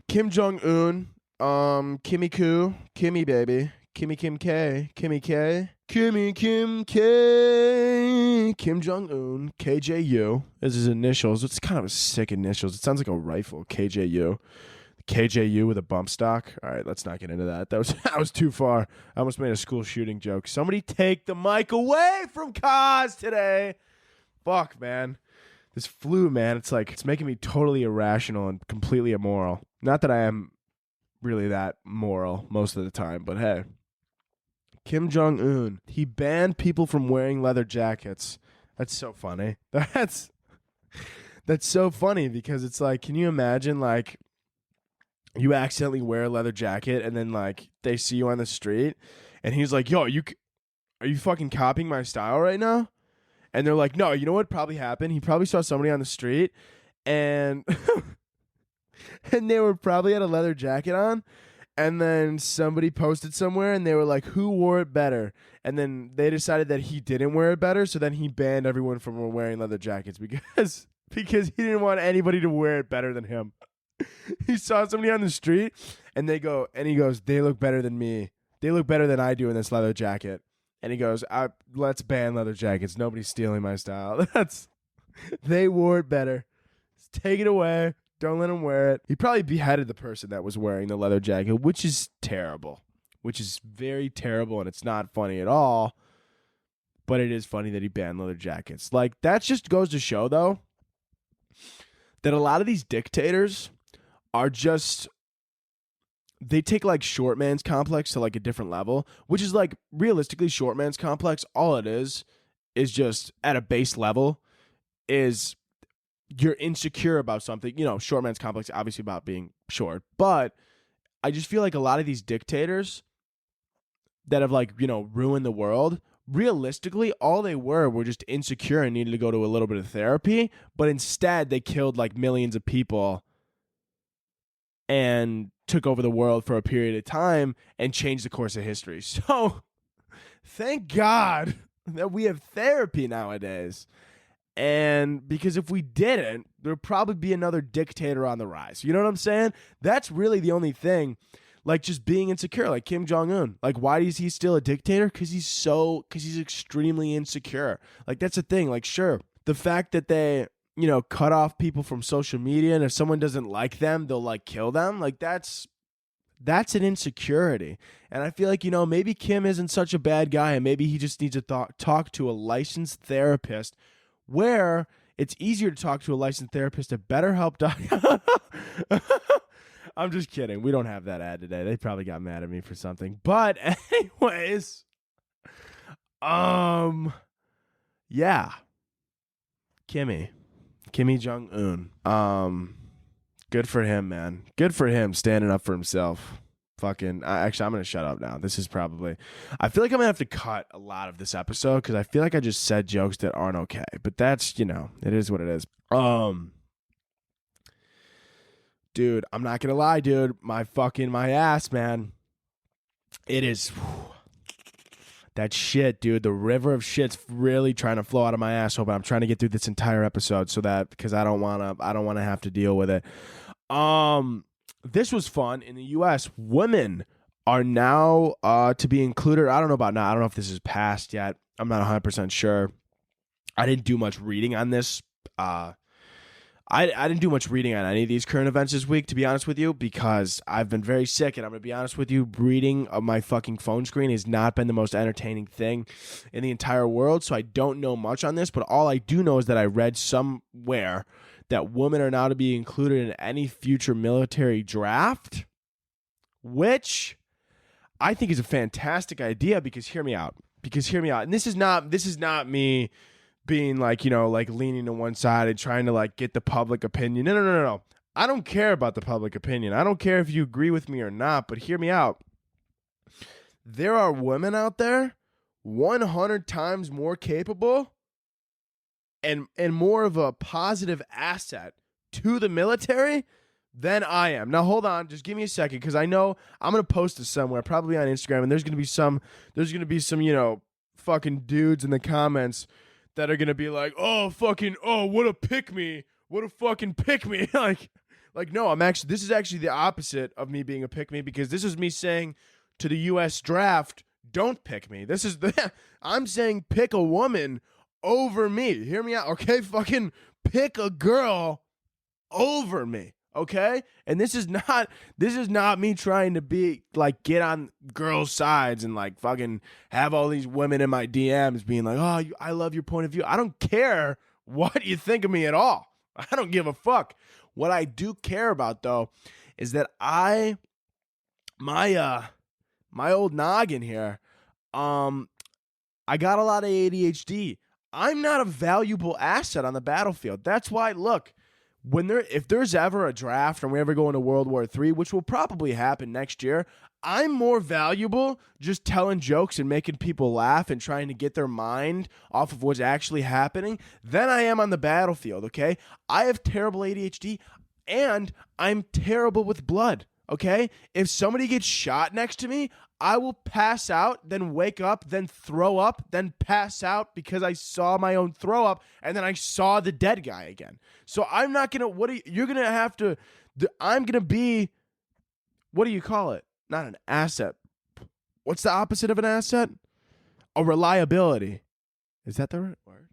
Kim Jong-un, Kimmy baby, Kim K, Kim Jong-un, KJU is his initials. It's kind of a sick initials. It sounds like a rifle, KJU. KJU with a bump stock. All right, let's not get into that. That was too far. I almost made a school shooting joke. Somebody take the mic away from Kaz today. Fuck, man. This flu, man, it's making me totally irrational and completely immoral. Not that I am really that moral most of the time, but hey. Kim Jong-un, he banned people from wearing leather jackets. That's so funny. That's so funny because it's like, can you imagine, like, you accidentally wear a leather jacket and then like they see you on the street and he's like, yo, are you fucking copying my style right now? And they're like, no, you know what probably happened? He probably saw somebody on the street and and they were probably had a leather jacket on. And then somebody posted somewhere and they were like, who wore it better? And then they decided that he didn't wear it better. So then he banned everyone from wearing leather jackets because he didn't want anybody to wear it better than him. He saw somebody on the street and he goes, they look better than me. They look better than I do in this leather jacket. And he goes, let's ban leather jackets. Nobody's stealing my style. They wore it better. Let's take it away. Don't let him wear it. He probably beheaded the person that was wearing the leather jacket, which is terrible. Which is very terrible, and it's not funny at all. But it is funny that he banned leather jackets. Like, that just goes to show, though, that a lot of these dictators are just... They take, like, short man's complex to, like, a different level, which is, like, realistically, short man's complex, all it is just, at a base level, is... You're insecure about something. You know, short man's complex, obviously about being short. But I just feel like a lot of these dictators that have, like, you know, ruined the world, realistically, all they were just insecure and needed to go to a little bit of therapy. But instead, they killed, like, millions of people and took over the world for a period of time and changed the course of history. So, thank God that we have therapy nowadays. And because if we didn't, there'd probably be another dictator on the rise. You know what I'm saying? That's really the only thing. Like, just being insecure, like Kim Jong-un. Like, why is he still a dictator? Because he's extremely insecure. Like, that's the thing. Like, sure, the fact that they, you know, cut off people from social media, and if someone doesn't like them, they'll, like, kill them. Like, that's an insecurity. And I feel like, you know, maybe Kim isn't such a bad guy, and maybe he just needs to talk to a licensed therapist where it's easier to talk to a licensed therapist at BetterHelp. I'm just kidding. We don't have that ad today. They probably got mad at me for something. But anyways, yeah. Kimmy Jong-un. Good for him, man. Good for him standing up for himself. Actually, I'm going to shut up now. I feel like I'm going to have to cut a lot of this episode because I feel like I just said jokes that aren't okay. But that's, you know, it is what it is. Dude, I'm not going to lie, dude. My ass, man. It is... That shit, dude. The river of shit's really trying to flow out of my asshole, but I'm trying to get through this entire episode because I don't want to have to deal with it. This was fun. In the U.S., women are now to be included. I don't know about now. I don't know if this is passed yet. I'm not 100% sure. I didn't do much reading on this. I didn't do much reading on any of these current events this week, to be honest with you, because I've been very sick, and I'm going to be honest with you, reading on my fucking phone screen has not been the most entertaining thing in the entire world, so I don't know much on this, but all I do know is that I read somewhere that women are now to be included in any future military draft, which I think is a fantastic idea because hear me out. And this is not me being like, you know, like leaning to one side and trying to like get the public opinion. No. I don't care about the public opinion. I don't care if you agree with me or not, but hear me out. There are women out there 100 times more capable and more of a positive asset to the military than I am. Now, hold on. Just give me a second because I know I'm going to post this somewhere, probably on Instagram, and there's going to be some, you know, fucking dudes in the comments that are going to be like, what a pick me. What a fucking pick me. like, no, this is actually the opposite of me being a pick me because this is me saying to the U.S. draft, don't pick me. I'm saying pick a woman over me. Hear me out, okay? Fucking pick a girl over me, okay? And this is not me trying to be like get on girls' sides and like fucking have all these women in my DMs being like, "Oh, I love your point of view." I don't care what you think of me at all. I don't give a fuck. What I do care about though is that my old noggin here, I got a lot of ADHD. I'm not a valuable asset on the battlefield. That's why, look, if there's ever a draft and we ever go into World War III, which will probably happen next year, I'm more valuable just telling jokes and making people laugh and trying to get their mind off of what's actually happening than I am on the battlefield, okay? I have terrible ADHD and I'm terrible with blood, okay? If somebody gets shot next to me, I will pass out, then wake up, then throw up, then pass out because I saw my own throw up and then I saw the dead guy again. So I'm not going to, you're going to have to, I'm going to be, what do you call it? Not an asset. What's the opposite of an asset? A reliability. Is that the right word?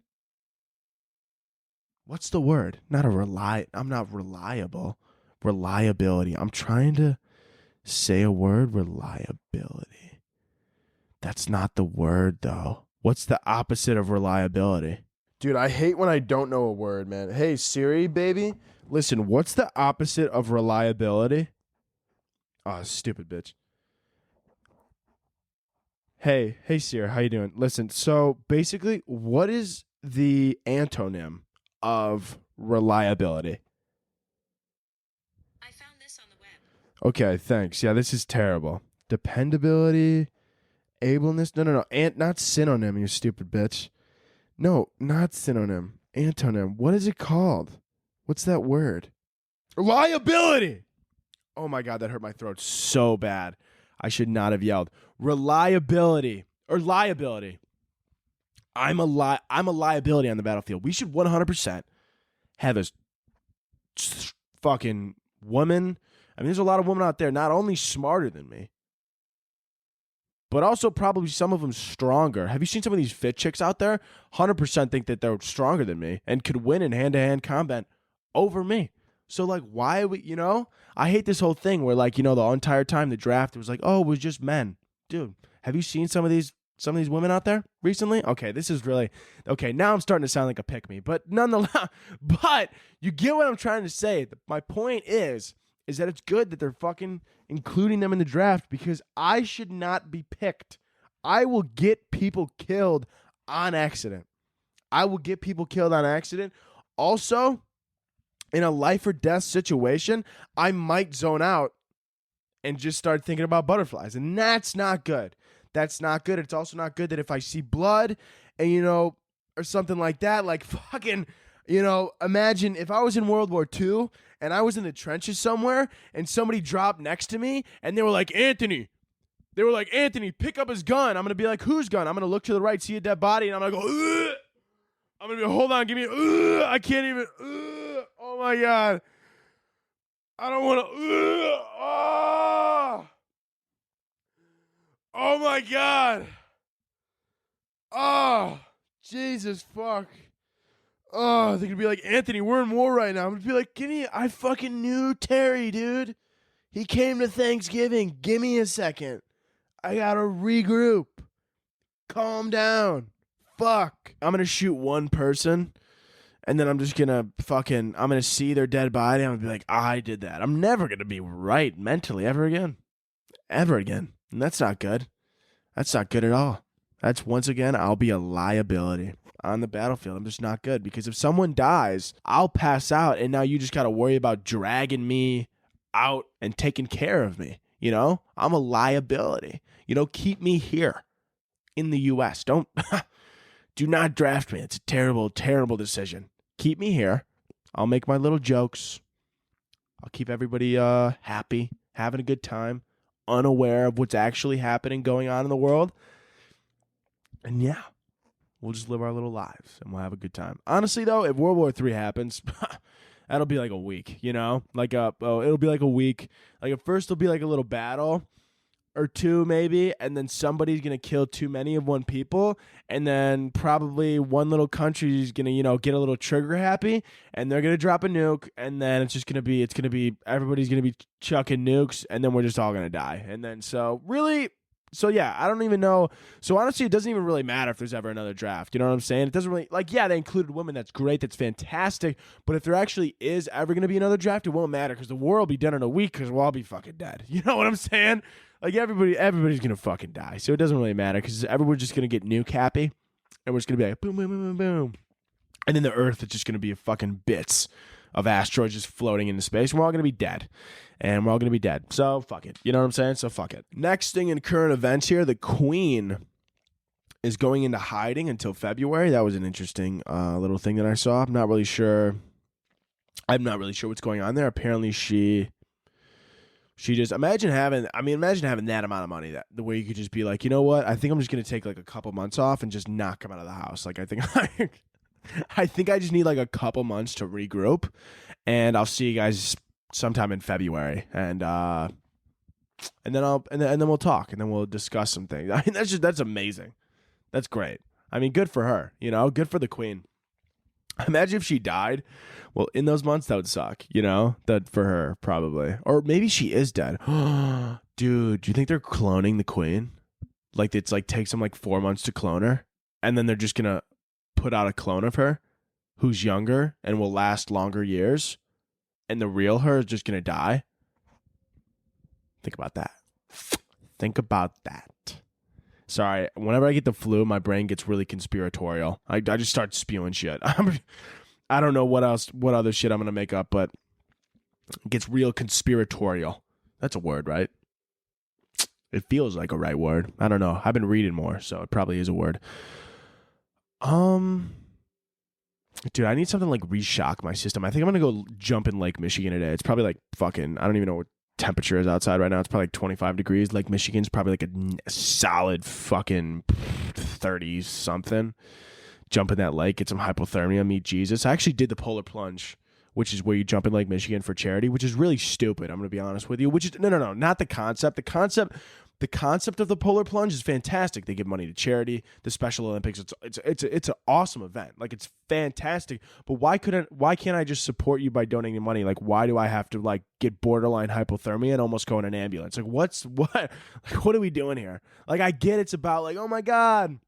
What's the word? I'm not reliable. Reliability. I'm trying to say a word. Reliability. That's not the word, though. What's the opposite of reliability? Dude, I hate when I don't know a word, man. Hey, Siri, baby. Listen, what's the opposite of reliability? Oh, stupid bitch. Hey Siri, how you doing? Listen, so basically, what is the antonym of reliability? I found this on the web. Okay, thanks. Yeah, this is terrible. Dependability, ableness. No. Not synonym, you stupid bitch. No, not synonym. Antonym. What is it called? What's that word? Reliability. Oh my God, that hurt my throat so bad. I should not have yelled. Reliability or liability. I'm a liability on the battlefield. We should 100% have a fucking woman. I mean, there's a lot of women out there not only smarter than me, but also probably some of them stronger. Have you seen some of these fit chicks out there? 100% think that they're stronger than me and could win in hand-to-hand combat over me. So, like, why would, I hate this whole thing where, like, the entire time the draft, it was like, oh, it was just men. Dude, have you seen some of these women out there recently? Okay, this is really, okay, now I'm starting to sound like a pick-me, but nonetheless, but you get what I'm trying to say. My point is that it's good that they're fucking including them in the draft because I should not be picked. I will get people killed on accident. Also, in a life or death situation, I might zone out and just start thinking about butterflies. And that's not good. It's also not good that if I see blood and, or something like that, like fucking, imagine if I was in World War II and I was in the trenches somewhere and somebody dropped next to me and they were like, Anthony, pick up his gun. I'm going to be like, whose gun? I'm going to look to the right, see a dead body, and I'm going to go, ugh! I'm going to be, hold on, give me, I can't even, oh my God. I don't want to, oh my God. Oh, Jesus fuck. Oh, they're going to be like, Anthony, we're in war right now. I'm going to be like, I fucking knew Terry, dude. He came to Thanksgiving. Give me a second. I got to regroup. Calm down. Fuck. I'm going to shoot one person, and then I'm just going to I'm going to see their dead body. I'm going to be like, I did that. I'm never going to be right mentally ever again. Ever again. And that's not good. That's not good at all. That's, once again, I'll be a liability on the battlefield. I'm just not good because if someone dies, I'll pass out, and now you just got to worry about dragging me out and taking care of me. I'm a liability. Keep me here in the U.S. Do not draft me. It's a terrible, terrible decision. Keep me here. I'll make my little jokes. I'll keep everybody happy, having a good time, unaware of what's actually happening, going on in the world. And yeah, we'll just live our little lives and we'll have a good time. Honestly, though, if World War III happens, that'll be like a week, it'll be like a week. Like at first, it'll be like a little battle or two maybe, and then somebody's going to kill too many of one people, and then probably one little country is going to, get a little trigger happy, and they're going to drop a nuke, and then everybody's going to be chucking nukes, and then we're just all going to die. And then So yeah, I don't even know. So honestly, it doesn't even really matter if there's ever another draft. You know what I'm saying? It doesn't really, yeah, they included women. That's great. That's fantastic. But if there actually is ever going to be another draft, it won't matter because the war will be done in a week because we'll all be fucking dead. You know what I'm saying? Like everybody's going to fucking die. So it doesn't really matter because everyone's just going to get nuke happy. And we're just going to be like boom, boom, boom, boom, boom. And then the earth is just going to be a fucking bits of asteroids just floating into space. We're all going to be dead. And we're all going to be dead. So fuck it. You know what I'm saying? So fuck it. Next thing in current events here, the Queen is going into hiding until February. That was an interesting little thing that I saw. I'm not really sure what's going on there. Apparently she just imagine having that amount of money, that the way you could just be like, you know what? I think I'm just going to take like a couple months off and just not come out of the house. Like I think I just need like a couple months to regroup, and I'll see you guys sometime in February, and then we'll talk, and then we'll discuss some things. I mean, that's amazing. That's great. I mean, good for her. You know, good for the Queen. Imagine if she died. Well, in those months, that would suck. You know, that for her probably, or maybe she is dead. Dude, do you think they're cloning the Queen? Like it's like takes them like 4 months to clone her, and then they're just gonna put out a clone of her who's younger and will last longer years, and the real her is just going to die? Think about that. Think about that. Sorry, whenever I get the flu, my brain gets really conspiratorial. I just start spewing shit. I don't know what other shit I'm going to make up, but it gets real conspiratorial. That's a word, right? It feels like a right word. I don't know. I've been reading more, so it probably is a word. Dude, I need something like reshock my system. I think I'm gonna go jump in Lake Michigan today. It's probably like fucking, I don't even know what temperature is outside right now. It's probably like 25 degrees. Lake Michigan's probably like a solid fucking 30 something. Jump in that lake, get some hypothermia, meet Jesus. I actually did the polar plunge, which is where you jump in Lake Michigan for charity, which is really stupid. I'm gonna be honest with you. Which is no, not the concept. The concept of the polar plunge is fantastic. They give money to charity, the Special Olympics. It's an awesome event. Like it's fantastic. But why can't I just support you by donating money? Like why do I have to like get borderline hypothermia and almost go in an ambulance? Like what? Like what are we doing here? Like I get it's about like, oh my God,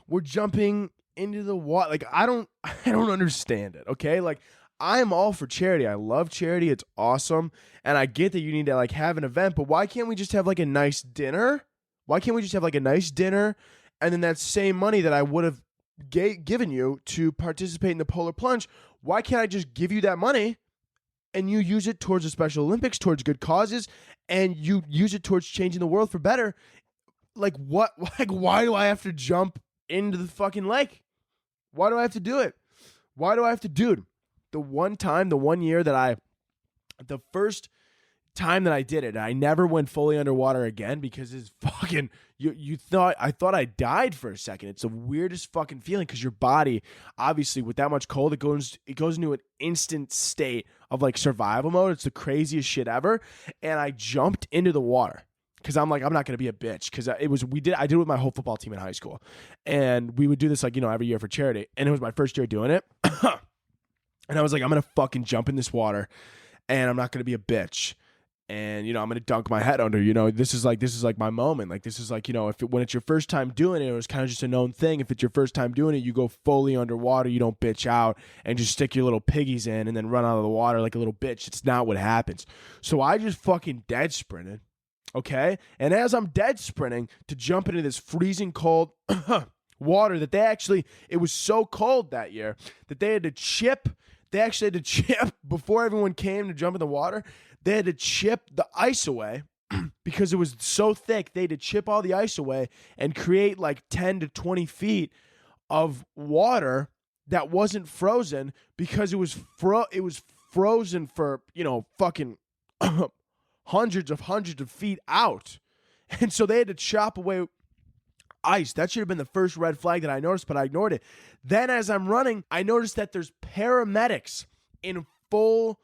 we're jumping into the water. Like I don't understand it. Okay, like I'm all for charity. I love charity. It's awesome. And I get that you need to like have an event, but why can't we just have like a nice dinner? Why can't we just have like a nice dinner, and then that same money that I would have given you to participate in the polar plunge, why can't I just give you that money and you use it towards the Special Olympics, towards good causes, and you use it towards changing the world for better? Like what? Like why do I have to jump into the fucking lake? Why do I have to do it? Why do I have to, dude? The first time that I did it, I never went fully underwater again because it's fucking, I thought I died for a second. It's the weirdest fucking feeling because your body, obviously with that much cold, it goes into an instant state of like survival mode. It's the craziest shit ever. And I jumped into the water because I'm like, I'm not going to be a bitch, because I did it with my whole football team in high school. And we would do this like, every year for charity. And it was my first year doing it. And I was like, I'm going to fucking jump in this water and I'm not going to be a bitch. And, I'm going to dunk my head under, this is like my moment. Like, this is like, when it's your first time doing it, it was kind of just a known thing. If it's your first time doing it, you go fully underwater. You don't bitch out and just stick your little piggies in and then run out of the water like a little bitch. It's not what happens. So I just fucking dead sprinted. Okay. And as I'm dead sprinting to jump into this freezing cold water it was so cold that year that they had to chip. They actually had to chip before everyone came to jump in the water. They had to chip the ice away because it was so thick. They had to chip all the ice away and create like 10 to 20 feet of water that wasn't frozen because it was frozen for, fucking hundreds of feet out. And so they had to chop away ice. That should have been the first red flag that I noticed, but I ignored it. Then as I'm running, I noticed that there's paramedics in full,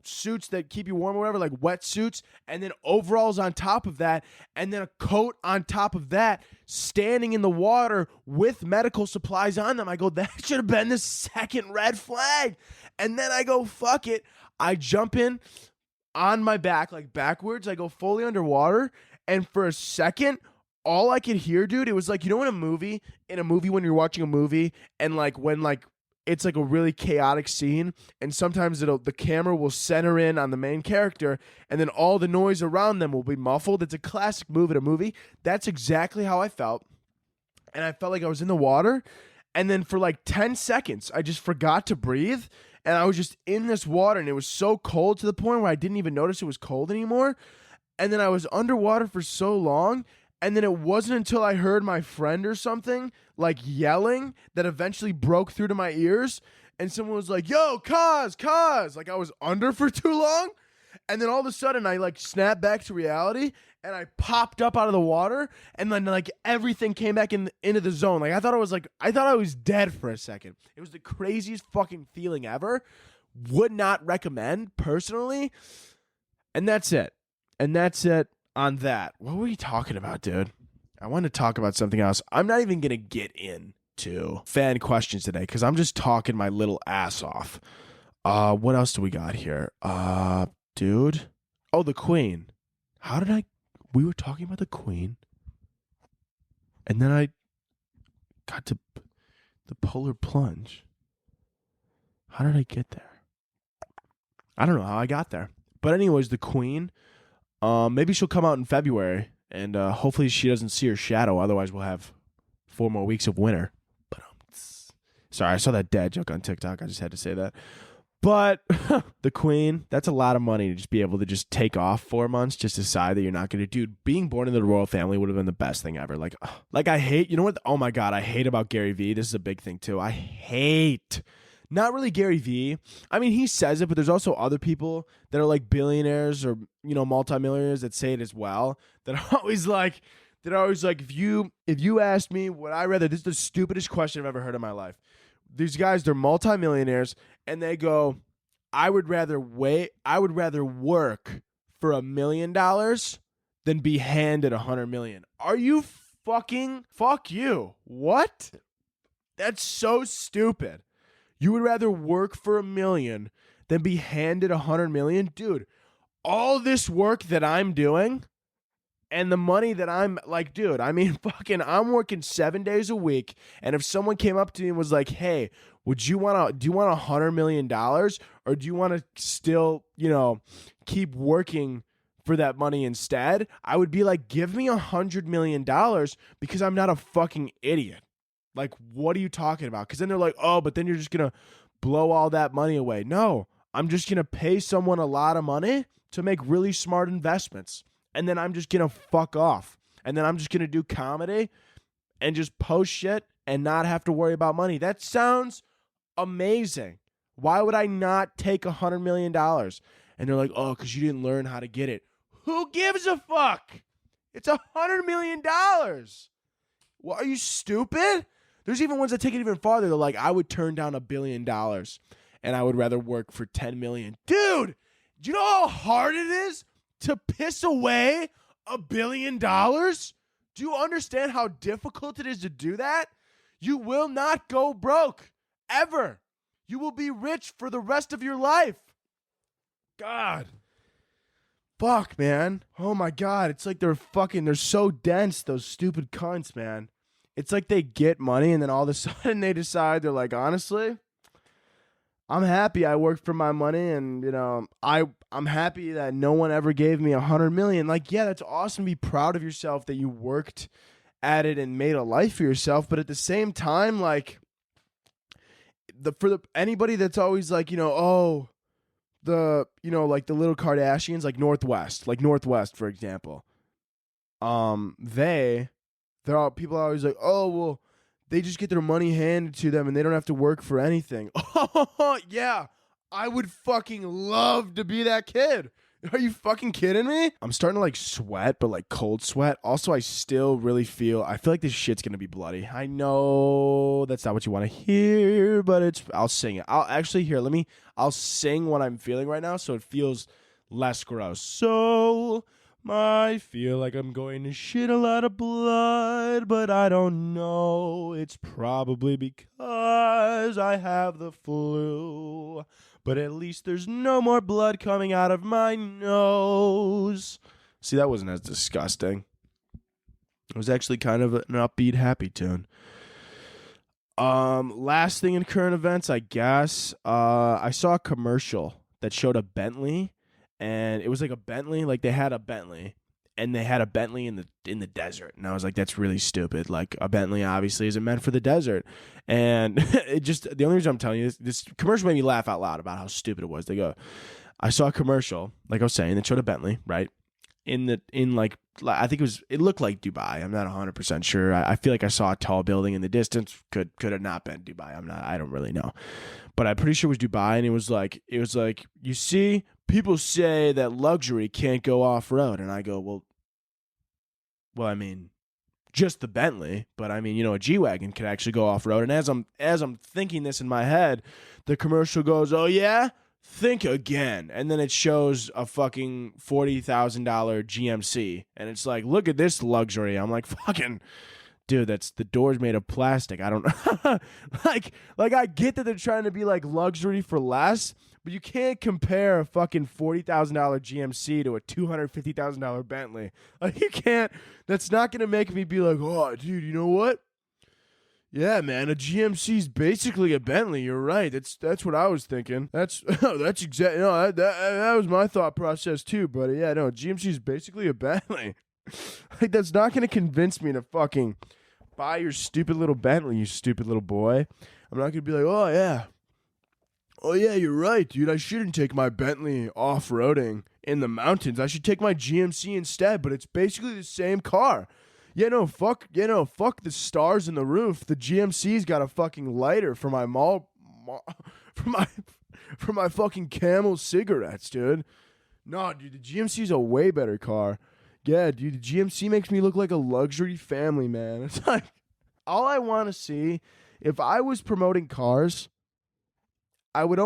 suits that keep you warm or whatever, like wetsuits, and then overalls on top of that, and then a coat on top of that, standing in the water with medical supplies on them. I go, that should have been the second red flag. And then I go, fuck it. I jump in on my back, like backwards. I go fully underwater, and for a second, all I could hear, dude, it was like, in a movie when you're watching a movie and like when like it's like a really chaotic scene and sometimes the camera will center in on the main character and then all the noise around them will be muffled. It's a classic move in a movie. That's exactly how I felt. And I felt like I was in the water. And then for like 10 seconds, I just forgot to breathe. and I was just in this water, and it was so cold to the point where I didn't even notice it was cold anymore. And then I was underwater for so long, and then it wasn't until I heard my friend or something like yelling that eventually broke through to my ears, and someone was like, "Yo, Kaz," like I was under for too long. And then all of a sudden I like snapped back to reality, and I popped up out of the water, and then like everything came back into the zone. Like I thought I was dead for a second. It was the craziest fucking feeling ever. Would not recommend personally. And that's it. And that's it on that. What were we talking about, dude? I wanted to talk about something else. I'm not even going to get into fan questions today because I'm just talking my little ass off. What else do we got here? Dude. Oh, the Queen. We were talking about the Queen. And then I got to the polar plunge. How did I get there? I don't know how I got there. But anyways, the Queen, maybe she'll come out in February, and hopefully she doesn't see her shadow. Otherwise, we'll have 4 more weeks of winter. But sorry, I saw that dad joke on TikTok. I just had to say that. But the Queen, that's a lot of money to just be able to just take off 4 months, just decide that you're not going to. Dude, being born into the royal family would have been the best thing ever. Like I hate, you know what? Oh my God, I hate about Gary Vee. This is a big thing too. I hate, not really Gary Vee. I mean, he says it, but there's also other people that are like billionaires or, you know, multimillionaires that say it as well. That are always like, if you asked me what I rather, this is the stupidest question I've ever heard in my life. These guys, they're multimillionaires, and they go, I would rather work for $1 million than be handed $100 million. Are you fuck you? What? That's so stupid. You would rather work for $1 million than be handed $100 million? Dude, all this work that I'm doing and the money that I'm like, dude, I mean, fucking, I'm working 7 days a week. And if someone came up to me and was like, hey, do you want $100 million, or do you want to still, you know, keep working for that money instead? I would be like, give me $100 million because I'm not a fucking idiot. Like, what are you talking about? Because then they're like, oh, but then you're just going to blow all that money away. No, I'm just going to pay someone a lot of money to make really smart investments. And then I'm just going to fuck off. And then I'm just going to do comedy and just post shit and not have to worry about money. That sounds amazing. Why would I not take $100 million? And they're like, oh, because you didn't learn how to get it. Who gives a fuck? It's $100 million. Well, are you stupid? There's even ones that take it even farther. They're like, I would turn down $1 billion and I would rather work for $10 million. Dude, do you know how hard it is to piss away $1 billion? Do you understand how difficult it is to do that? You will not go broke, ever. You will be rich for the rest of your life. God. Fuck, man. Oh my God. It's like they're so dense, those stupid cunts, man. It's like they get money and then all of a sudden they decide, they're like, honestly, I'm happy I worked for my money, and, you know, I'm happy that no one ever gave me $100 million. Like, yeah, that's awesome. Be proud of yourself that you worked at it and made a life for yourself. But at the same time, like, anybody that's always like, you know, oh, like the little Kardashians, like Northwest, for example. People are always like, oh, well, they just get their money handed to them and they don't have to work for anything. Oh, yeah. I would fucking love to be that kid. Are you fucking kidding me? I'm starting to like sweat, but like cold sweat. Also, I still really I feel like this shit's going to be bloody. I know that's not what you want to hear, but I'll sing it. I'll sing what I'm feeling right now so it feels less gross. So I feel like I'm going to shit a lot of blood, but I don't know. It's probably because I have the flu. But at least there's no more blood coming out of my nose. See, that wasn't as disgusting. It was actually kind of an upbeat, happy tune. Last thing in current events, I guess. I saw a commercial that showed a Bentley. And it was like a Bentley, like they had a Bentley. and they had a Bentley in the desert, and I was like, that's really stupid. Like, a Bentley obviously isn't meant for the desert, and it just, the only reason I'm telling you this commercial made me laugh out loud about how stupid it was. They go, I saw a commercial, like I was saying, that showed a Bentley, right? I think it looked like Dubai. I'm not 100% sure. I feel like I saw a tall building in the distance. Could have not been Dubai. I don't really know. But I'm pretty sure it was Dubai, and it was like, you see, people say that luxury can't go off-road. And I go, well, I mean, just the Bentley, but I mean, a G-Wagon could actually go off-road. And as I'm thinking this in my head, the commercial goes, oh yeah? Think again. And then it shows a fucking $40,000 GMC. And it's like, look at this luxury. I'm like, fucking, dude, the door's made of plastic. I don't like I get that they're trying to be like luxury for less, but you can't compare a fucking $40,000 GMC to a $250,000 Bentley. Like, you can't. That's not going to make me be like, oh, dude, you know what? Yeah, man, a GMC's basically a Bentley. You're right. That's what I was thinking. That's exactly. No, that was my thought process too, buddy. Yeah, no, GMC's basically a Bentley. Like, that's not going to convince me to fucking buy your stupid little Bentley, you stupid little boy. I'm not going to be like, oh yeah, you're right, dude. I shouldn't take my Bentley off-roading in the mountains. I should take my GMC instead, but it's basically the same car. Fuck the stars in the roof. The GMC's got a fucking lighter for my for my fucking Camel cigarettes, dude. No, dude, the GMC's a way better car. Yeah, dude, the GMC makes me look like a luxury family, man. It's like, all I want to see, if I was promoting cars, I would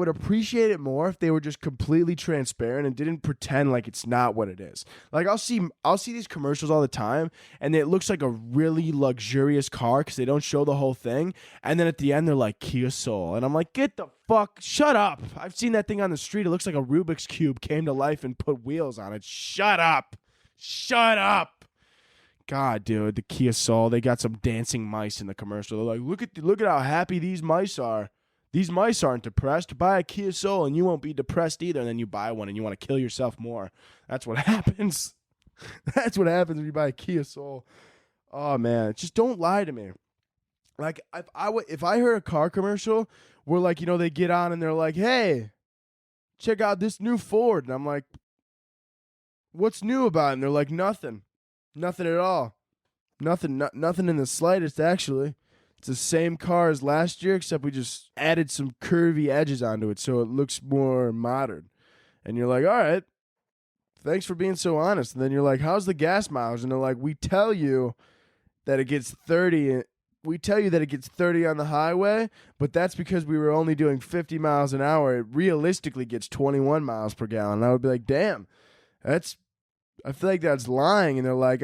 appreciate it more if they were just completely transparent and didn't pretend like it's not what it is. Like, I'll see these commercials all the time, and it looks like a really luxurious car because they don't show the whole thing. And then at the end, they're like, Kia Soul. And I'm like, get the fuck, shut up. I've seen that thing on the street. It looks like a Rubik's Cube came to life and put wheels on it. Shut up. God, dude, the Kia Soul, they got some dancing mice in the commercial. They're like, look at how happy these mice are. These mice aren't depressed. Buy a Kia Soul and you won't be depressed either. And then you buy one and you want to kill yourself more. That's what happens. That's what happens when you buy a Kia Soul. Oh, man. Just don't lie to me. Like, if I heard a car commercial where, like, they get on and they're like, hey, check out this new Ford. And I'm like, what's new about it? And they're like, nothing. Nothing at all. Nothing in the slightest, actually. It's the same car as last year, except we just added some curvy edges onto it so it looks more modern. And you're like, all right, thanks for being so honest. And then you're like, how's the gas mileage? And they're like, we tell you that it gets 30. We tell you that it gets 30 on the highway, but that's because we were only doing 50 miles an hour. It realistically gets 21 miles per gallon. And I would be like, damn, I feel like that's lying. And they're like,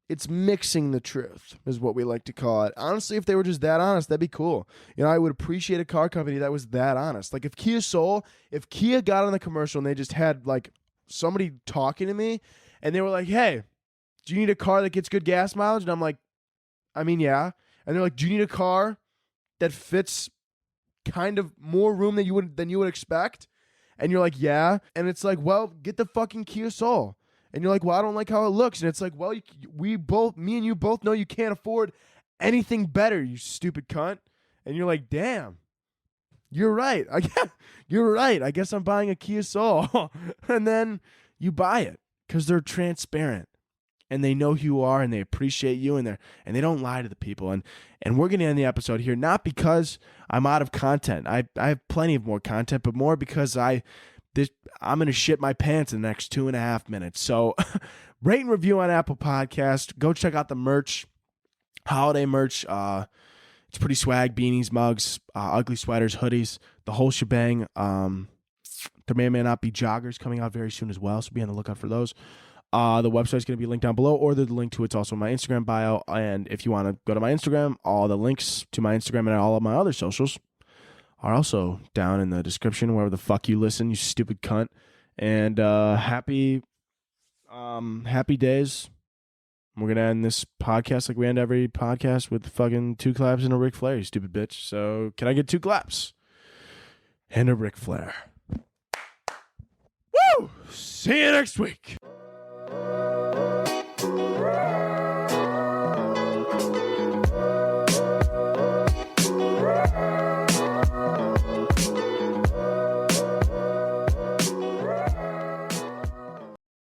it's mixing the truth is what we like to call it. Honestly, if they were just that honest, that'd be cool. I would appreciate a car company that was that honest. Like, if Kia got on the commercial and they just had like somebody talking to me and they were like, hey, do you need a car that gets good gas mileage? And I'm like, I mean, yeah. And they're like, do you need a car that fits kind of more room than you would expect? And you're like, yeah. And it's like, well, get the fucking Kia Soul. And you're like, well, I don't like how it looks. And it's like, well, me and you both know you can't afford anything better, you stupid cunt. And you're like, damn, you're right. You're right. I guess I'm buying a Kia Soul. And then you buy it because they're transparent and they know who you are and they appreciate you and they don't lie to the people. And we're going to end the episode here, not because I'm out of content. I have plenty of more content, but more because I'm going to shit my pants in the next 2.5 minutes. So rate and review on Apple Podcast. Go check out the merch, holiday merch. It's pretty swag, beanies, mugs, ugly sweaters, hoodies, the whole shebang. There may or may not be joggers coming out very soon as well, so be on the lookout for those. The website's going to be linked down below, or the link to it's also in my Instagram bio. And if you want to go to my Instagram, all the links to my Instagram and all of my other socials are also down in the description, wherever the fuck you listen, you stupid cunt. And happy days. We're going to end this podcast like we end every podcast with fucking 2 claps and a Ric Flair, you stupid bitch. So can I get 2 claps? And a Ric Flair. See you next week.